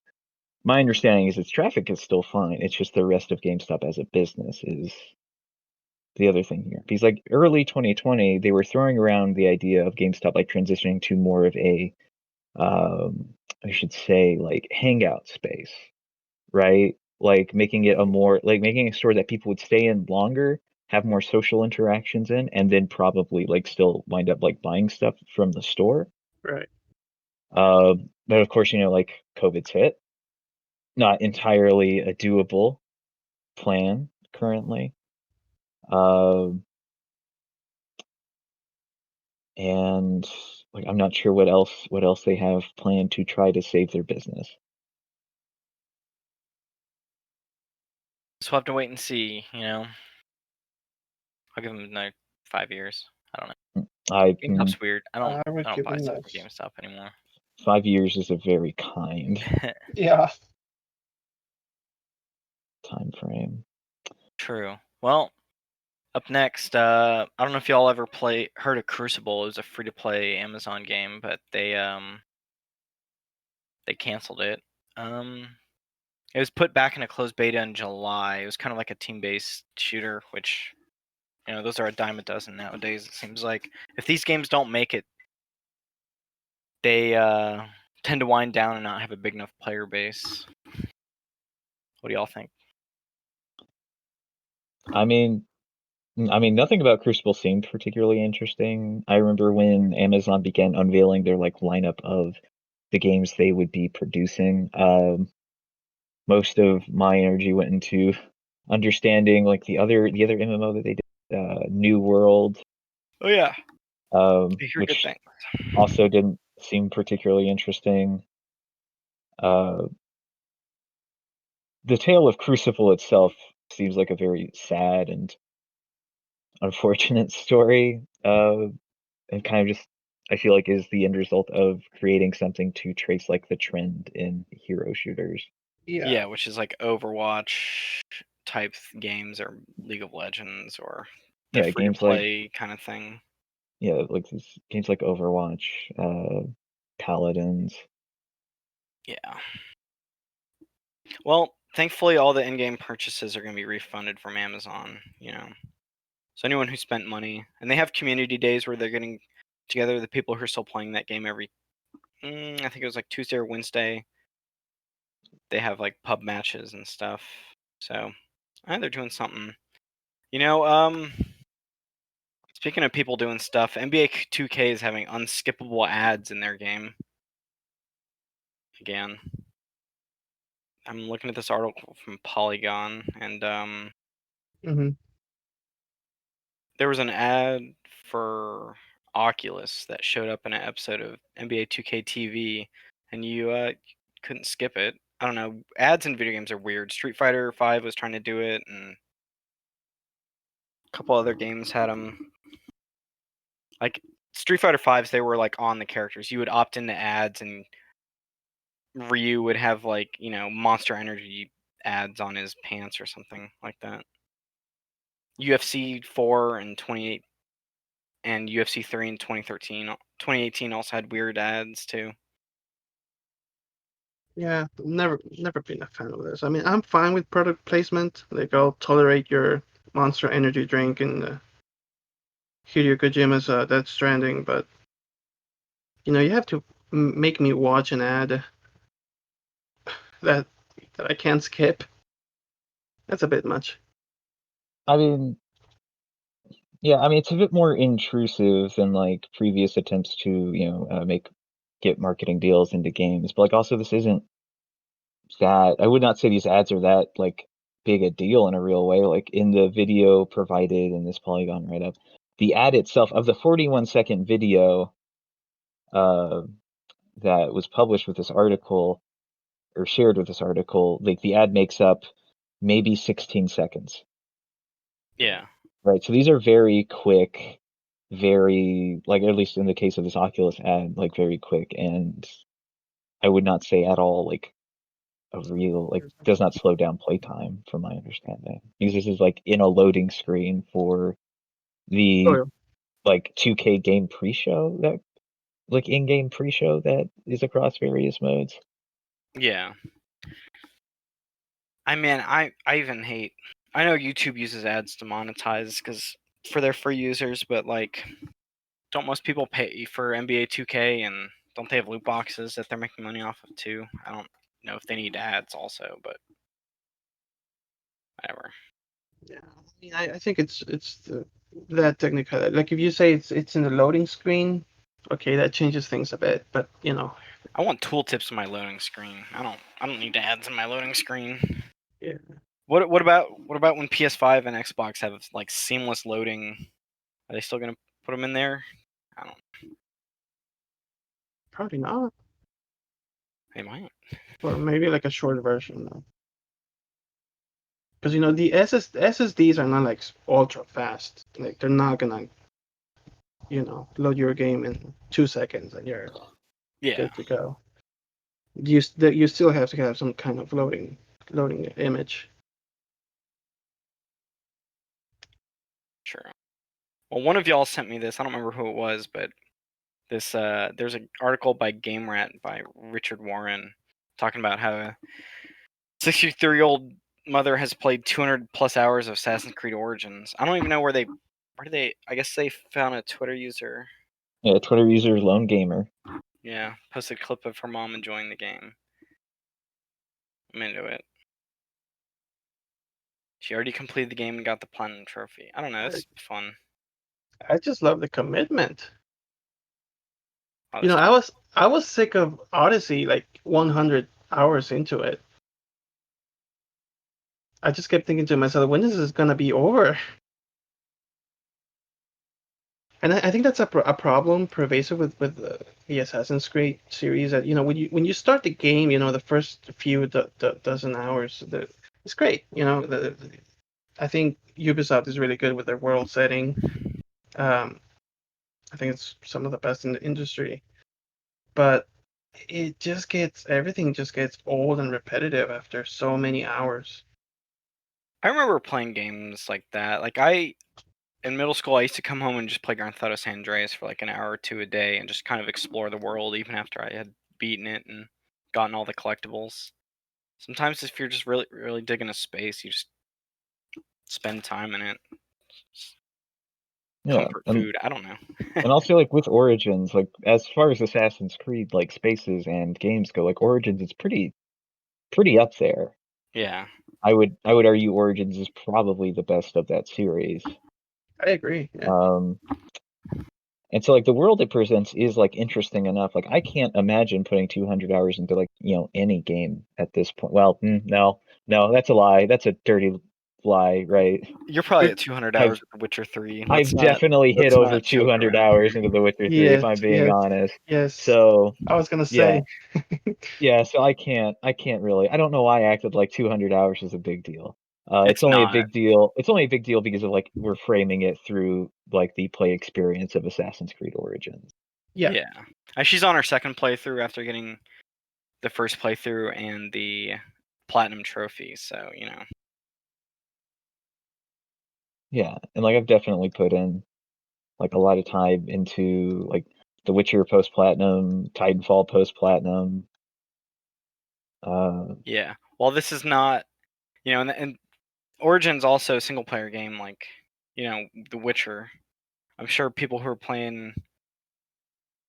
my understanding is its traffic is still fine. It's just the rest of GameStop as a business is the other thing here. Because like early 2020, they were throwing around the idea of GameStop like transitioning to more of a I should say like hangout space, right? Like making it making a store that people would stay in longer, have more social interactions in, and then probably like still wind up like buying stuff from the store. Right. But of course, like COVID's hit. Not entirely a doable plan currently. And like I'm not sure what else they have planned to try to save their business. So we'll have to wait and see, I'll give them another 5 years. I don't know. GameStop's weird. I don't buy stuff for GameStop anymore. 5 years is a very kind time frame. True. Well, up next, I don't know if y'all ever heard of Crucible. It was a free-to-play Amazon game, but they canceled it. It was put back in a closed beta in July. It was kind of like a team-based shooter, which, those are a dime a dozen nowadays, it seems like. If these games don't make it, they tend to wind down and not have a big enough player base. What do y'all think? I mean, I mean, nothing about Crucible seemed particularly interesting. I remember when Amazon began unveiling their like lineup of the games they would be producing. Most of my energy went into understanding like the other MMO that they did, New World, Oh yeah, I hear good which things. also didn't seem particularly interesting. The tale of Crucible itself seems like a very sad and unfortunate story, and kind of just I feel like is the end result of creating something to trace like the trend in hero shooters. Yeah, which is like Overwatch type games or League of Legends or the Yeah, free to games like play kind of thing. like these games like Overwatch, Paladins. Yeah. Well, thankfully, all the in-game purchases are going to be refunded from Amazon. So anyone who spent money, and they have community days where they're getting together the people who are still playing that game every. I think it was like Tuesday or Wednesday. They have like pub matches and stuff. So they're doing something. Speaking of people doing stuff, NBA 2K is having unskippable ads in their game. Again, I'm looking at this article from Polygon, and Mm-hmm. there was an ad for Oculus that showed up in an episode of NBA 2K TV, and you couldn't skip it. I don't know. Ads in video games are weird. Street Fighter 5 was trying to do it, and a couple other games had them. Like Street Fighter 5s, they were like on the characters. You would opt into ads, and Ryu would have like Monster Energy ads on his pants or something like that. UFC 4 and 28 and UFC 3 in 2013. 2018 also had weird ads too. Yeah, never been a fan of this. I mean, I'm fine with product placement. Like, I'll tolerate your Monster Energy drink and Hideo Kojima's Death Stranding, but you have to make me watch an ad that I can't skip. That's a bit much. I mean, yeah, I mean it's a bit more intrusive than like previous attempts to get marketing deals into games, but like also this isn't that I would not say these ads are that like big a deal in a real way. Like in the video provided in this Polygon write up, the ad itself of the 41-second video uh, that was published with this article or shared with this article, like the ad makes up maybe 16 seconds. Yeah. Right. So these are very quick, very like at least in the case of this Oculus ad, like very quick, and I would not say at all like a real like does not slow down playtime from my understanding. Because this is like in a loading screen for the Oh, like 2K game pre-show that like in-game pre-show that is across various modes. Yeah. I mean, I even hate. I know YouTube uses ads to monetize because for their free users, but like, don't most people pay for NBA 2K and don't they have loot boxes that they're making money off of too? I don't know if they need ads also, but whatever. yeah. I mean, I think it's that technical. Like if you say it's in the loading screen, okay, that changes things a bit. But I want tooltips in my loading screen. I don't need ads in my loading screen. yeah, What about when PS5 and Xbox have like seamless loading? Are they still gonna put them in there? I don't. probably not. They might. Or maybe like a short version. Because the SSDs are not like ultra fast. Like they're not gonna load your game in 2 seconds and you're Yeah. good to go. You still have to have some kind of loading image. Sure. Well, one of y'all sent me this. I don't remember who it was, but there's an article by GameRat by Richard Warren talking about how a 63-year-old mother has played 200 plus hours of Assassin's Creed Origins. I don't even know where did they? I guess they found a Twitter user. Yeah, Twitter user Lone Gamer. Yeah, posted a clip of her mom enjoying the game. I'm into it. She already completed the game and got the platinum trophy. I don't know. That's fun. I just love the commitment. Oh, You know, that's- I was sick of Odyssey, like 100 hours into it. I just kept thinking to myself, when is this gonna be over? And I think that's a problem pervasive with the Assassin's Creed series. That when you start the game, the first few dozen hours, it's great. I think Ubisoft is really good with their world setting. I think it's some of the best in the industry. But everything just gets old and repetitive after so many hours. I remember playing games like that. Like in middle school, I used to come home and just play Grand Theft Auto San Andreas for like an hour or two a day and just kind of explore the world, even after I had beaten it and gotten all the collectibles. Sometimes if you're just really, really digging a space, you just spend time in it. Yeah, Comfort food. I don't know. and also like with Origins, like as far as Assassin's Creed like spaces and games go, like Origins is pretty up there. Yeah. I would argue Origins is probably the best of that series. I agree. Yeah. And so like the world it presents is like interesting enough. Like I can't imagine putting 200 hours into like, any game at this point. Well, no, that's a lie. That's a dirty lie, right? You're probably at 200 hours with The Witcher 3. I've definitely hit over 200 hours into The Witcher 3, if I'm being honest. Yes. So I was gonna say. yeah. So I can't really. I don't know why I acted like 200 hours is a big deal. It's only not. a big deal. It's only a big deal because of like we're framing it through like the play experience of Assassin's Creed Origins. Yeah. She's on her second playthrough after getting the first playthrough and the platinum trophy. So Yeah, and like I've definitely put in like a lot of time into like The Witcher post platinum, Titanfall post platinum. Yeah. Well, this is not, and Origin's also a single player game like, The Witcher. I'm sure people who are playing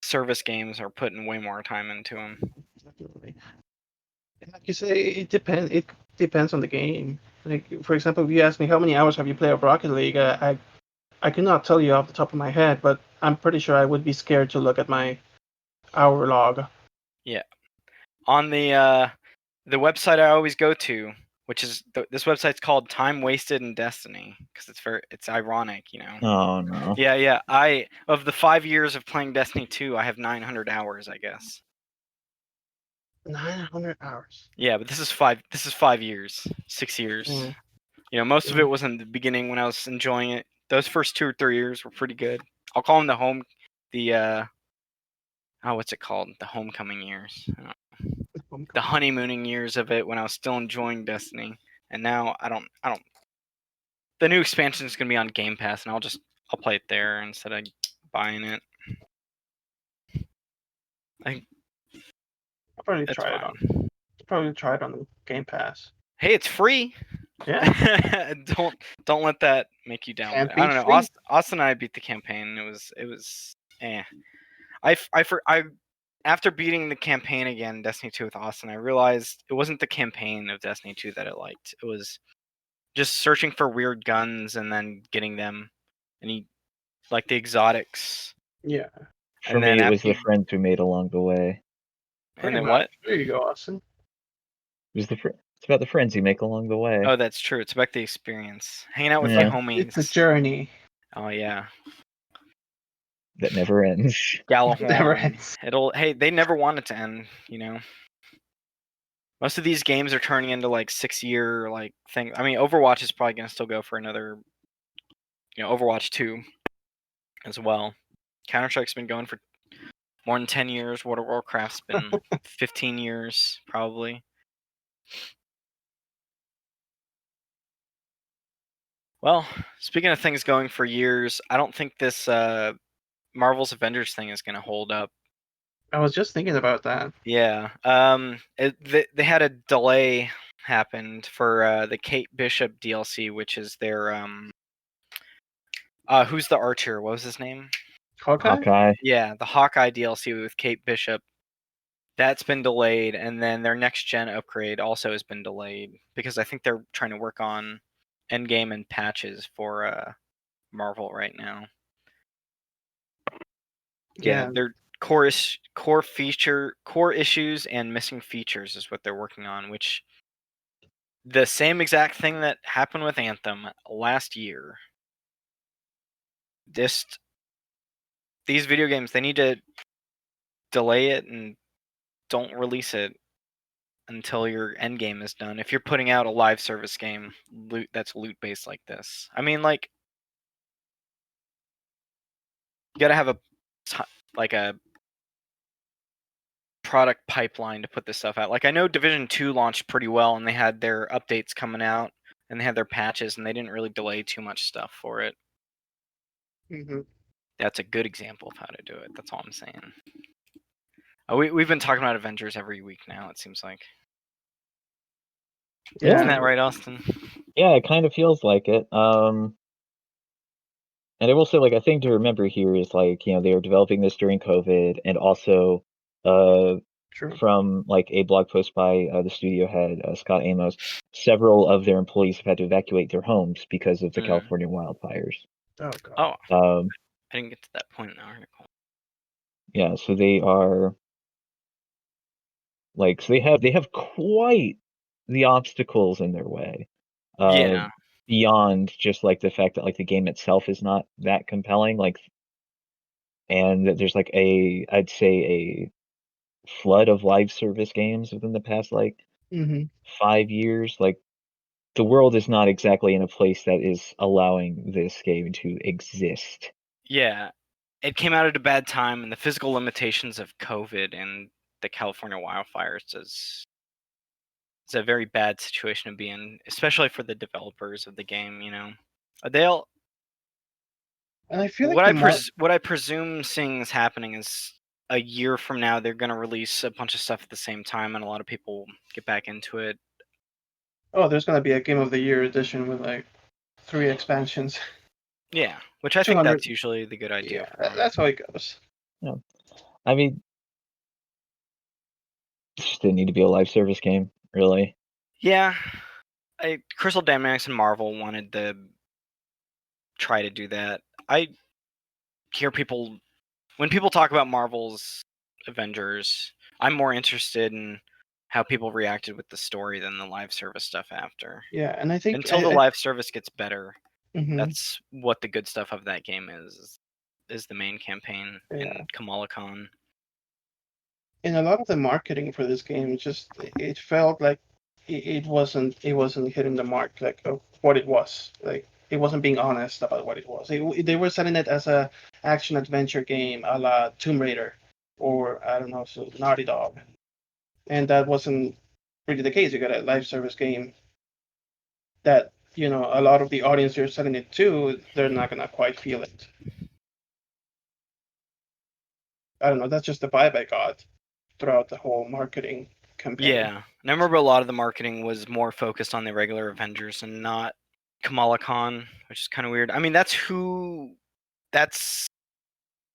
service games are putting way more time into them. Definitely. Like you say, it depends on the game. Like for example, if you ask me how many hours have you played of Rocket League, I cannot tell you off the top of my head, but I'm pretty sure I would be scared to look at my hour log. Yeah. On the website I always go to, which is this website's called Time Wasted in Destiny, because it's ironic, Oh no. Yeah. Of the 5 years of playing Destiny 2, I have 900 hours, I guess. 900 hours. Yeah, but this is 5 years, 6 years. Most of it was in the beginning when I was enjoying it. Those first 2 or 3 years were pretty good. I'll call them what's it called? The homecoming years. The honeymooning years of it when I was still enjoying Destiny. And now I don't. The new expansion is going to be on Game Pass, and I'll play it there instead of buying it. I'll probably try it on the Game Pass. Hey, it's free. Yeah. don't let that make you down. I don't know. Austin and I beat the campaign. It was after beating the campaign again, Destiny 2 with Austin, I realized it wasn't the campaign of Destiny 2 that I liked. It was just searching for weird guns and then getting them, and like the exotics. Yeah. For me, it was the friends we made along the way. And then what? There you go, Austin. It's about the friends you make along the way. Oh, that's true. It's about the experience, hanging out with your homies. It's a journey. Oh yeah. That never ends. Gallahorn. Never ends. Hey, they never want it to end, Most of these games are turning into like 6-year like thing. I mean, Overwatch is probably gonna still go for another, Overwatch 2 as well. Counter-Strike's been going for more than 10 years. World of Warcraft's been 15 years probably. Well, speaking of things going for years, I don't think this Marvel's Avengers thing is gonna hold up. I was just thinking about that. Yeah. They had a delay happened for the Kate Bishop DLC, which is their who's the archer? What was his name? Hawkeye? Yeah, the Hawkeye DLC with Kate Bishop. That's been delayed, and then their next gen upgrade also has been delayed because I think they're trying to work on endgame and patches for Marvel right now. Yeah, they're core issues and missing features is what they're working on, which the same exact thing that happened with Anthem last year. These video games, they need to delay it and don't release it until your end game is done. If you're putting out a live service game that's loot based like this, I mean, like, you gotta have a product pipeline to put this stuff out. Like, I know Division 2 launched pretty well, and they had their updates coming out, and they had their patches, and they didn't really delay too much stuff for it. Mm-hmm. That's a good example of how to do it. That's all I'm saying. We've been talking about Avengers every week now, it seems like. Yeah. Isn't that right, Austin? Yeah, it kind of feels like it. And I will say, like, a thing to remember here is, like, you know, they were developing this during COVID, and also, True. from like a blog post by the studio head Scott Amos, several of their employees have had to evacuate their homes because of the California wildfires. Oh God. I didn't get to that point in the article. Yeah, so they are like, so they have quite the obstacles in their way. Yeah. Beyond just like the fact that like the game itself is not that compelling, like, and that there's like I'd say a flood of live service games within the past like 5 years. Like, the world is not exactly in a place that is allowing this game to exist. Yeah. It came out at a bad time, and the physical limitations of COVID and the California wildfires is a very bad situation to be in, especially for the developers of the game, you know. They'll And I feel like what I presume seeing is happening is a year from now they're going to release a bunch of stuff at the same time, and a lot of people get back into it. Oh, there's gonna be a Game of the Year edition with like 3 expansions. Yeah, which I think that's usually the good idea. Yeah, that's how it goes. Yeah. I mean, it just didn't need to be a live service game, really. Yeah, Crystal Dynamics and Marvel wanted to try to do that. I hear people, when people talk about Marvel's Avengers, I'm more interested in how people reacted with the story than the live service stuff after. Yeah, and I think until the live service gets better, Mhm. that's what the good stuff of that game is the main campaign Yeah. in Kamala Khan. And a lot of the marketing for this game just it felt like it wasn't hitting the mark like of what it was. Like, it wasn't being honest about what it was. They were selling it as a action adventure game a la Tomb Raider or I don't know, so Naughty Dog, and that wasn't really the case. You got a live service game that, you know, a lot of the audience you're selling it to, they're not gonna quite feel it. I don't know. That's just the vibe I got throughout the whole marketing campaign. Yeah, and I remember a lot of the marketing was more focused on the regular Avengers and not Kamala Khan, which is kind of weird. I mean, that's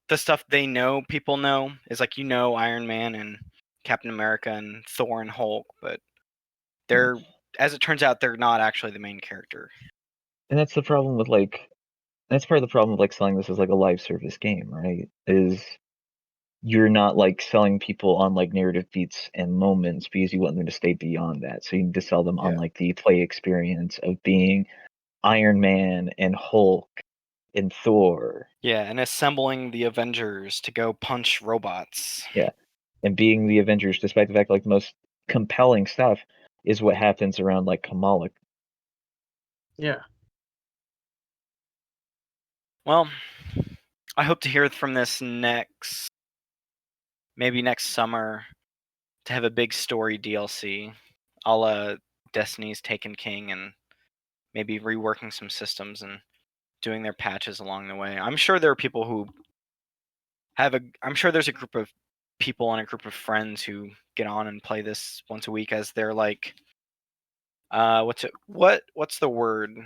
the stuff they know, people know, is like, you know, Iron Man and Captain America and Thor and Hulk, but they're, as it turns out, they're not actually the main character. And that's the problem with like, that's part of the problem with like selling this as like a live service game, right? Is you're not like selling people on like narrative beats and moments because you want them to stay beyond that. So you need to sell them on like the play experience of being Iron Man and Hulk and Thor. Yeah, and assembling the Avengers to go punch robots. Yeah, and being the Avengers, despite the fact like the most compelling stuff is what happens around like Kamala. Yeah. Well, I hope to hear from this maybe next summer, to have a big story DLC, a la Destiny's Taken King, and maybe reworking some systems and doing their patches along the way. I'm sure there are people who I'm sure there's a group of people and a group of friends who get on and play this once a week as their like, what's the word?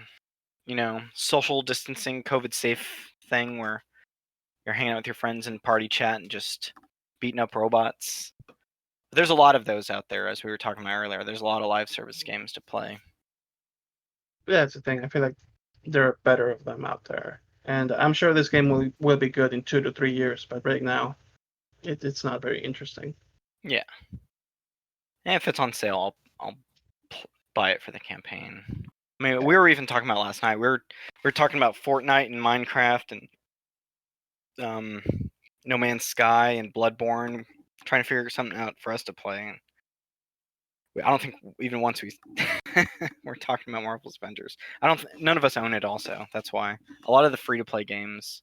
You know, social distancing, COVID safe thing where you're hanging out with your friends in party chat and just beating up robots. There's a lot of those out there, as we were talking about earlier. There's a lot of live service games to play. that's the thing. I feel like there are better of them out there, and I'm sure this game will be good in 2 to 3 years. But right now, it's not very interesting. Yeah. And if it's on sale, I'll buy it for the campaign. I mean, we were even talking about last night. We were talking about Fortnite and Minecraft and No Man's Sky and Bloodborne, trying to figure something out for us to play. I don't think even once we're talking about Marvel's Avengers. None of us own it. Also, that's why a lot of the free to play games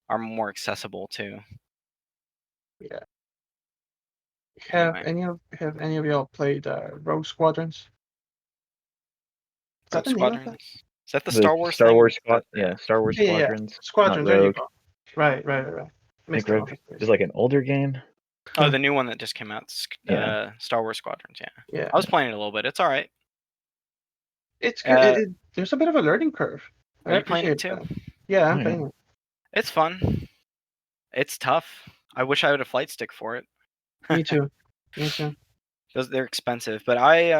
are more accessible too. Yeah. Anyway. Have any of y'all played Rogue Squadrons? Is that Rogue the name of Squadrons. that? Is that the The Star Wars Star thing? Wars Squad, Star Wars Yeah. Squadrons, not Squadron. There you Rogue. go. Right. I Missed think it Rogue off. is like an older game. Oh, the new one that just came out. Yeah. Star Wars Squadrons. Yeah. Yeah. I was playing it a little bit. It's all right. It's good. There's a bit of a learning curve. Are you playing it too? That. Yeah, I'm Oh, yeah. playing it. It's fun. It's tough. I wish I had a flight stick for it. Me too. They're expensive, but I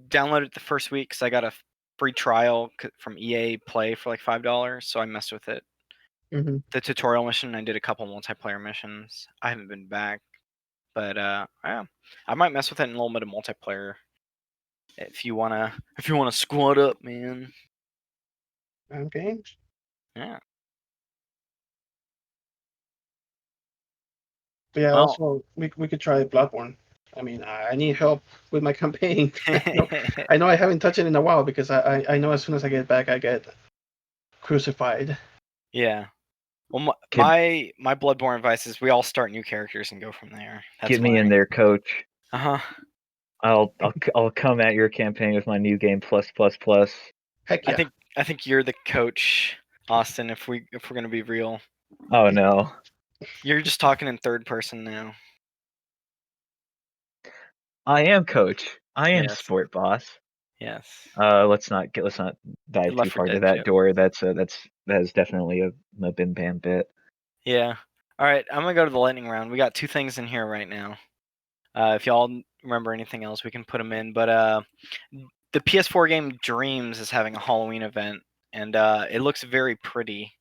downloaded it the first week because I got a free trial from EA Play for like $5, so I messed with it. Mm-hmm. The tutorial mission, I did a couple multiplayer missions. I haven't been back, but yeah, I might mess with it in a little bit of multiplayer. If you wanna squad up, man. Okay. Yeah. But yeah, Well, also we could try Bloodborne. I mean, I need help with my campaign. I know I haven't touched it in a while because I know as soon as I get back, I get crucified. yeah. Well, my Bloodborne advice is we all start new characters and go from there. Get me in there, coach. Uh-huh. I'll come at your campaign with my new game plus. Heck yeah. I think you're the coach, Austin, if we're gonna be real. Oh no. You're just talking in third person now. I am coach. I am Yes. sport boss. Yes. Let's not dive Left too 4 far to Dead that joke. door. That is definitely a bim bam bit. Yeah. All right, I'm gonna go to the lightning round. We got 2 things in here right now. If y'all remember anything else, we can put them in. But the PS4 game Dreams is having a Halloween event, and it looks very pretty.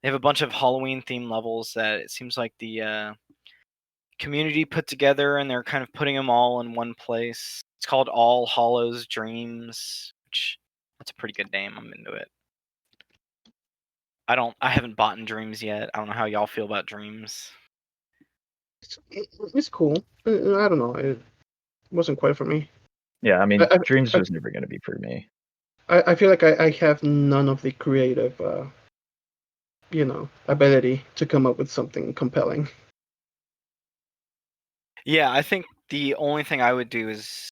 They have a bunch of Halloween themed levels that it seems like the community put together, and they're kind of putting them all in one place. It's called All Hallows Dreams, which that's a pretty good name. I'm into it. I haven't bought in Dreams yet. I don't know how y'all feel about Dreams. It's cool. I don't know. It wasn't quite for me. Yeah, I mean, I- Dreams I- was never going to be for me. I feel like I have none of the creative, ability to come up with something compelling. Yeah, I think the only thing I would do is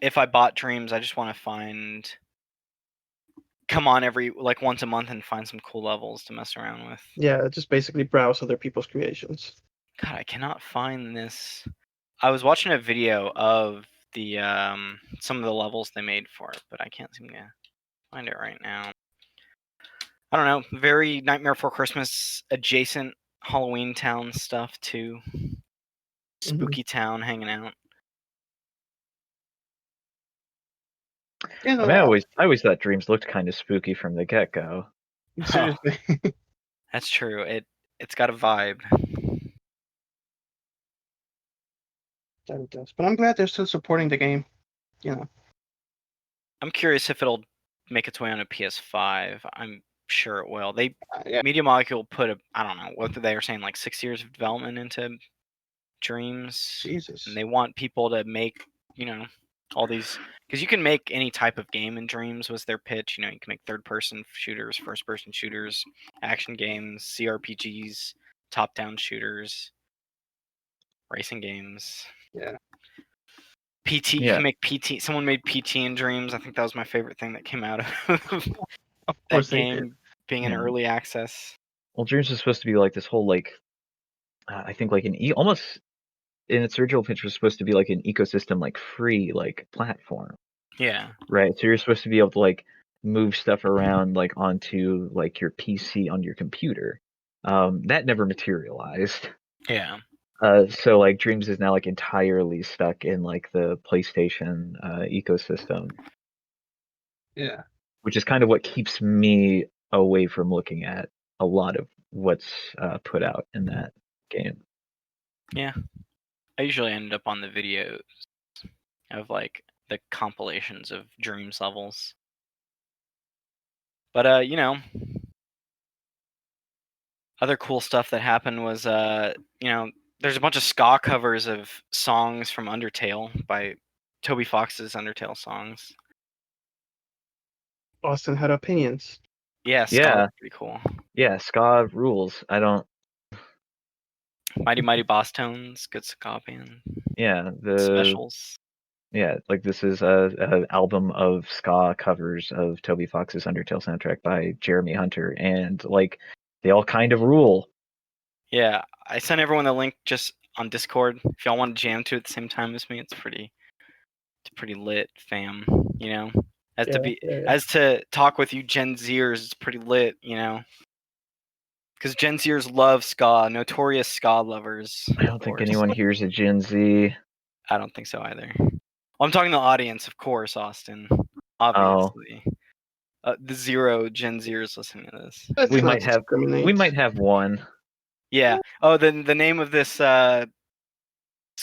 if I bought Dreams, I just want to come on once a month and find some cool levels to mess around with. Yeah, just basically browse other people's creations. God, I cannot find this. I was watching a video of the some of the levels they made for it, but I can't seem to find it right now. I don't know. Very Nightmare Before Christmas adjacent Halloween town stuff too. Spooky town hanging out. Yeah, I mean, I always thought Dreams looked kind of spooky from the get go. seriously. That's true. It's got a vibe. That it does. But I'm glad they're still supporting the game. I'm curious if it'll make its way on a PS5. I'm sure it will. Yeah. Media Molecule put I don't know what they were saying, like 6 years of development into Dreams. Jesus. And they want people to make, all these, because you can make any type of game in Dreams was their pitch. You can make third-person shooters, first-person shooters, action games, CRPGs, top-down shooters, racing games. Yeah. PT, you can make PT. Someone made PT in Dreams. I think that was my favorite thing that came out of Of that course they did. game being in early access. Well, Dreams is supposed to be like this whole I think like almost in its original pitch was supposed to be like an ecosystem, like free like platform. Yeah. Right. So you're supposed to be able to like move stuff around like onto like your PC on your computer. That never materialized. Yeah. So like Dreams is now like entirely stuck in like the PlayStation ecosystem, Yeah. which is kind of what keeps me away from looking at a lot of what's put out in that game. Yeah. I usually end up on the videos of like the compilations of Dreams levels. But you know, other cool stuff that happened was you know, there's a bunch of ska covers of songs from Undertale by Toby Fox's Undertale songs. Austin had opinions. Yeah, ska Yeah. was pretty cool. Yeah, ska rules. I don't. Mighty Mighty Boss Tones, good ska band. Yeah, Specials. Yeah, like this is a album of ska covers of Toby Fox's Undertale soundtrack by Jeremy Hunter, and like they all kind of rule. Yeah, I sent everyone the link just on Discord. If y'all want to jam to it at the same time as me, it's pretty lit, fam. You know, as to talk with you Gen Zers, it's pretty lit. You know, because Gen Zers love ska, notorious ska lovers. I don't think anyone here is a Gen Z. I don't think so either. Well, I'm talking to the audience, of course, Austin. Obviously. The zero Gen Zers listening to this. Let's We not might have one. Yeah. Oh, the name of this ska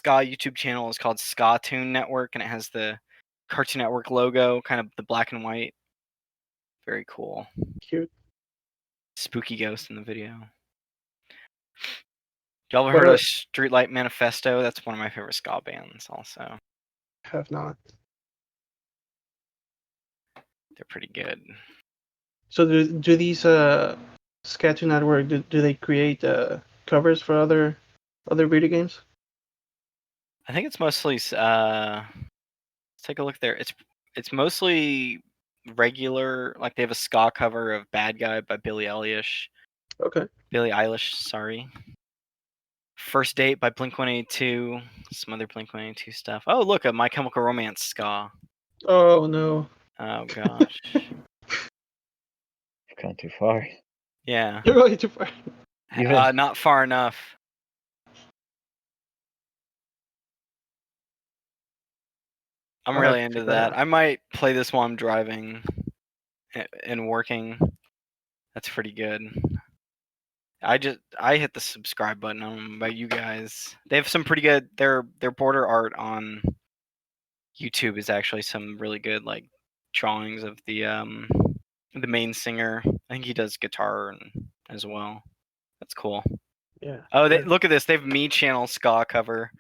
YouTube channel is called Skatune Network, and it has the Cartoon Network logo, kind of the black and white. Very cool. Cute. Spooky ghost in the video. Y'all ever heard of Streetlight Manifesto? That's one of my favorite ska bands also. Have not. They're pretty good. So do these Skatune Network do they create covers for other video games? I think it's mostly let's take a look there. It's mostly regular, like they have a ska cover of Bad Guy by Billie Eilish. Okay. Billie Eilish, sorry. First Date by Blink-182, some other Blink-182 stuff. Oh, look, a My Chemical Romance ska. Oh no. Oh gosh. You've gone too far. Yeah. You're going too far. Not far enough. I'm really into that. I might play this while I'm driving and working. That's pretty good. I hit the subscribe button. I don't know about you guys. They have some pretty good. Their border art on YouTube is actually some really good like drawings of the main singer. I think he does guitar as well. That's cool. Yeah. Oh, look at this. They have Mii Channel Ska cover.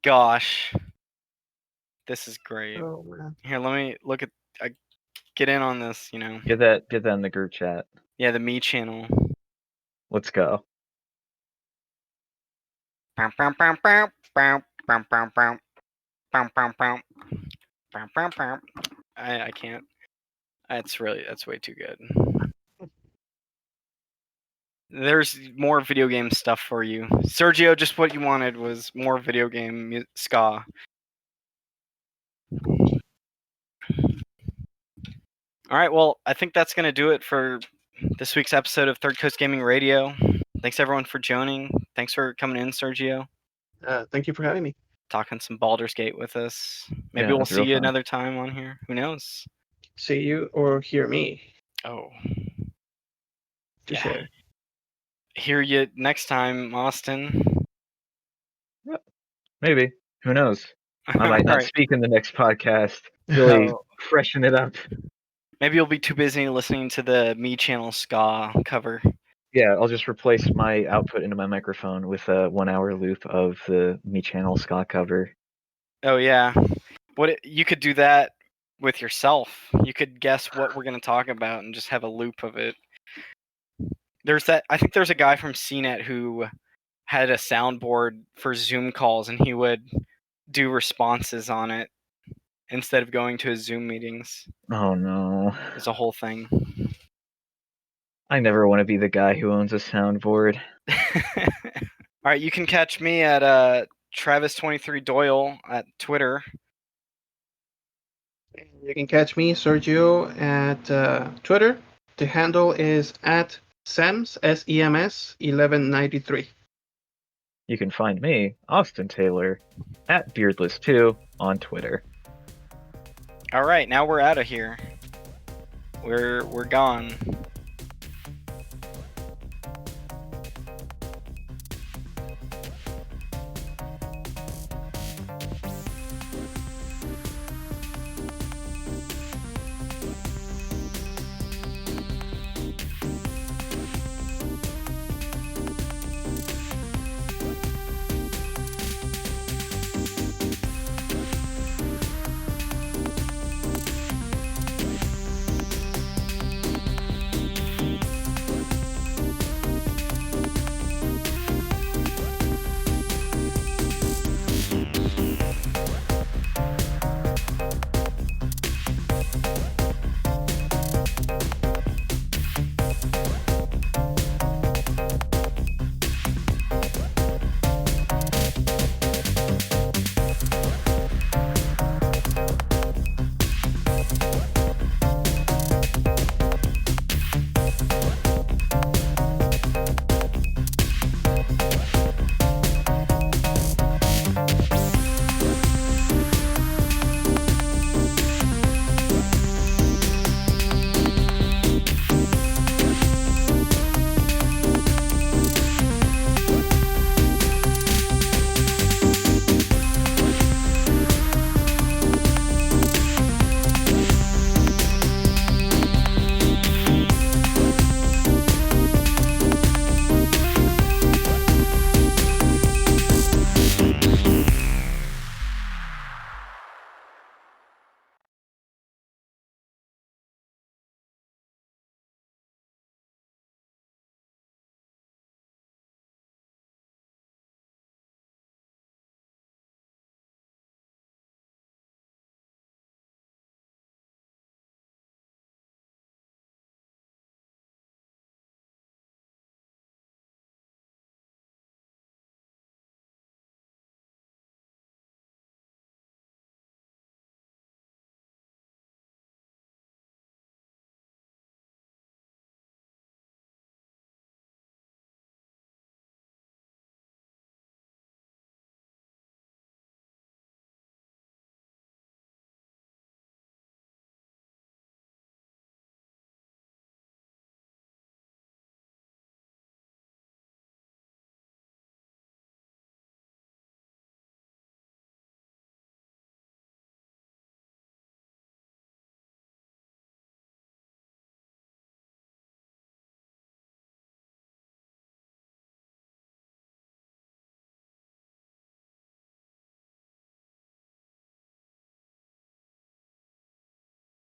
Gosh, this is great. Oh man. Here, let me look at. Get in on this. You know. Get that in the group chat. Yeah, the Mii Channel. Let's go. I can't. That's way too good. There's more video game stuff for you, Sergio. Just what you wanted was more video game ska. All right, well, I think that's gonna do it for this week's episode of Third Coast Gaming Radio. Thanks everyone for joining. Thanks for coming in, Sergio. Thank you for having me. Talking some Baldur's Gate with us. Maybe we'll see you another time on here. Who knows? See you or hear me. Oh. Yeah. Hear you next time, Austin. Maybe. Who knows? I might not speak in the next podcast. Really freshen it up. Maybe you'll be too busy listening to the Mii Channel Ska cover. Yeah, I'll just replace my output into my microphone with a 1 hour loop of the Mii Channel Ska cover. Oh yeah. You could do that with yourself. You could guess what we're going to talk about and just have a loop of it. I think there's a guy from CNET who had a soundboard for Zoom calls and he would do responses on it instead of going to his Zoom meetings. Oh no. It's a whole thing. I never want to be the guy who owns a soundboard. All right, you can catch me at Travis23 Doyle at Twitter. You can catch me, Sergio, at Twitter. The handle is at SEMS, SEMS 1193. You can find me, Austin Taylor, at Beardless2 on Twitter. All right, now we're out of here. We're gone.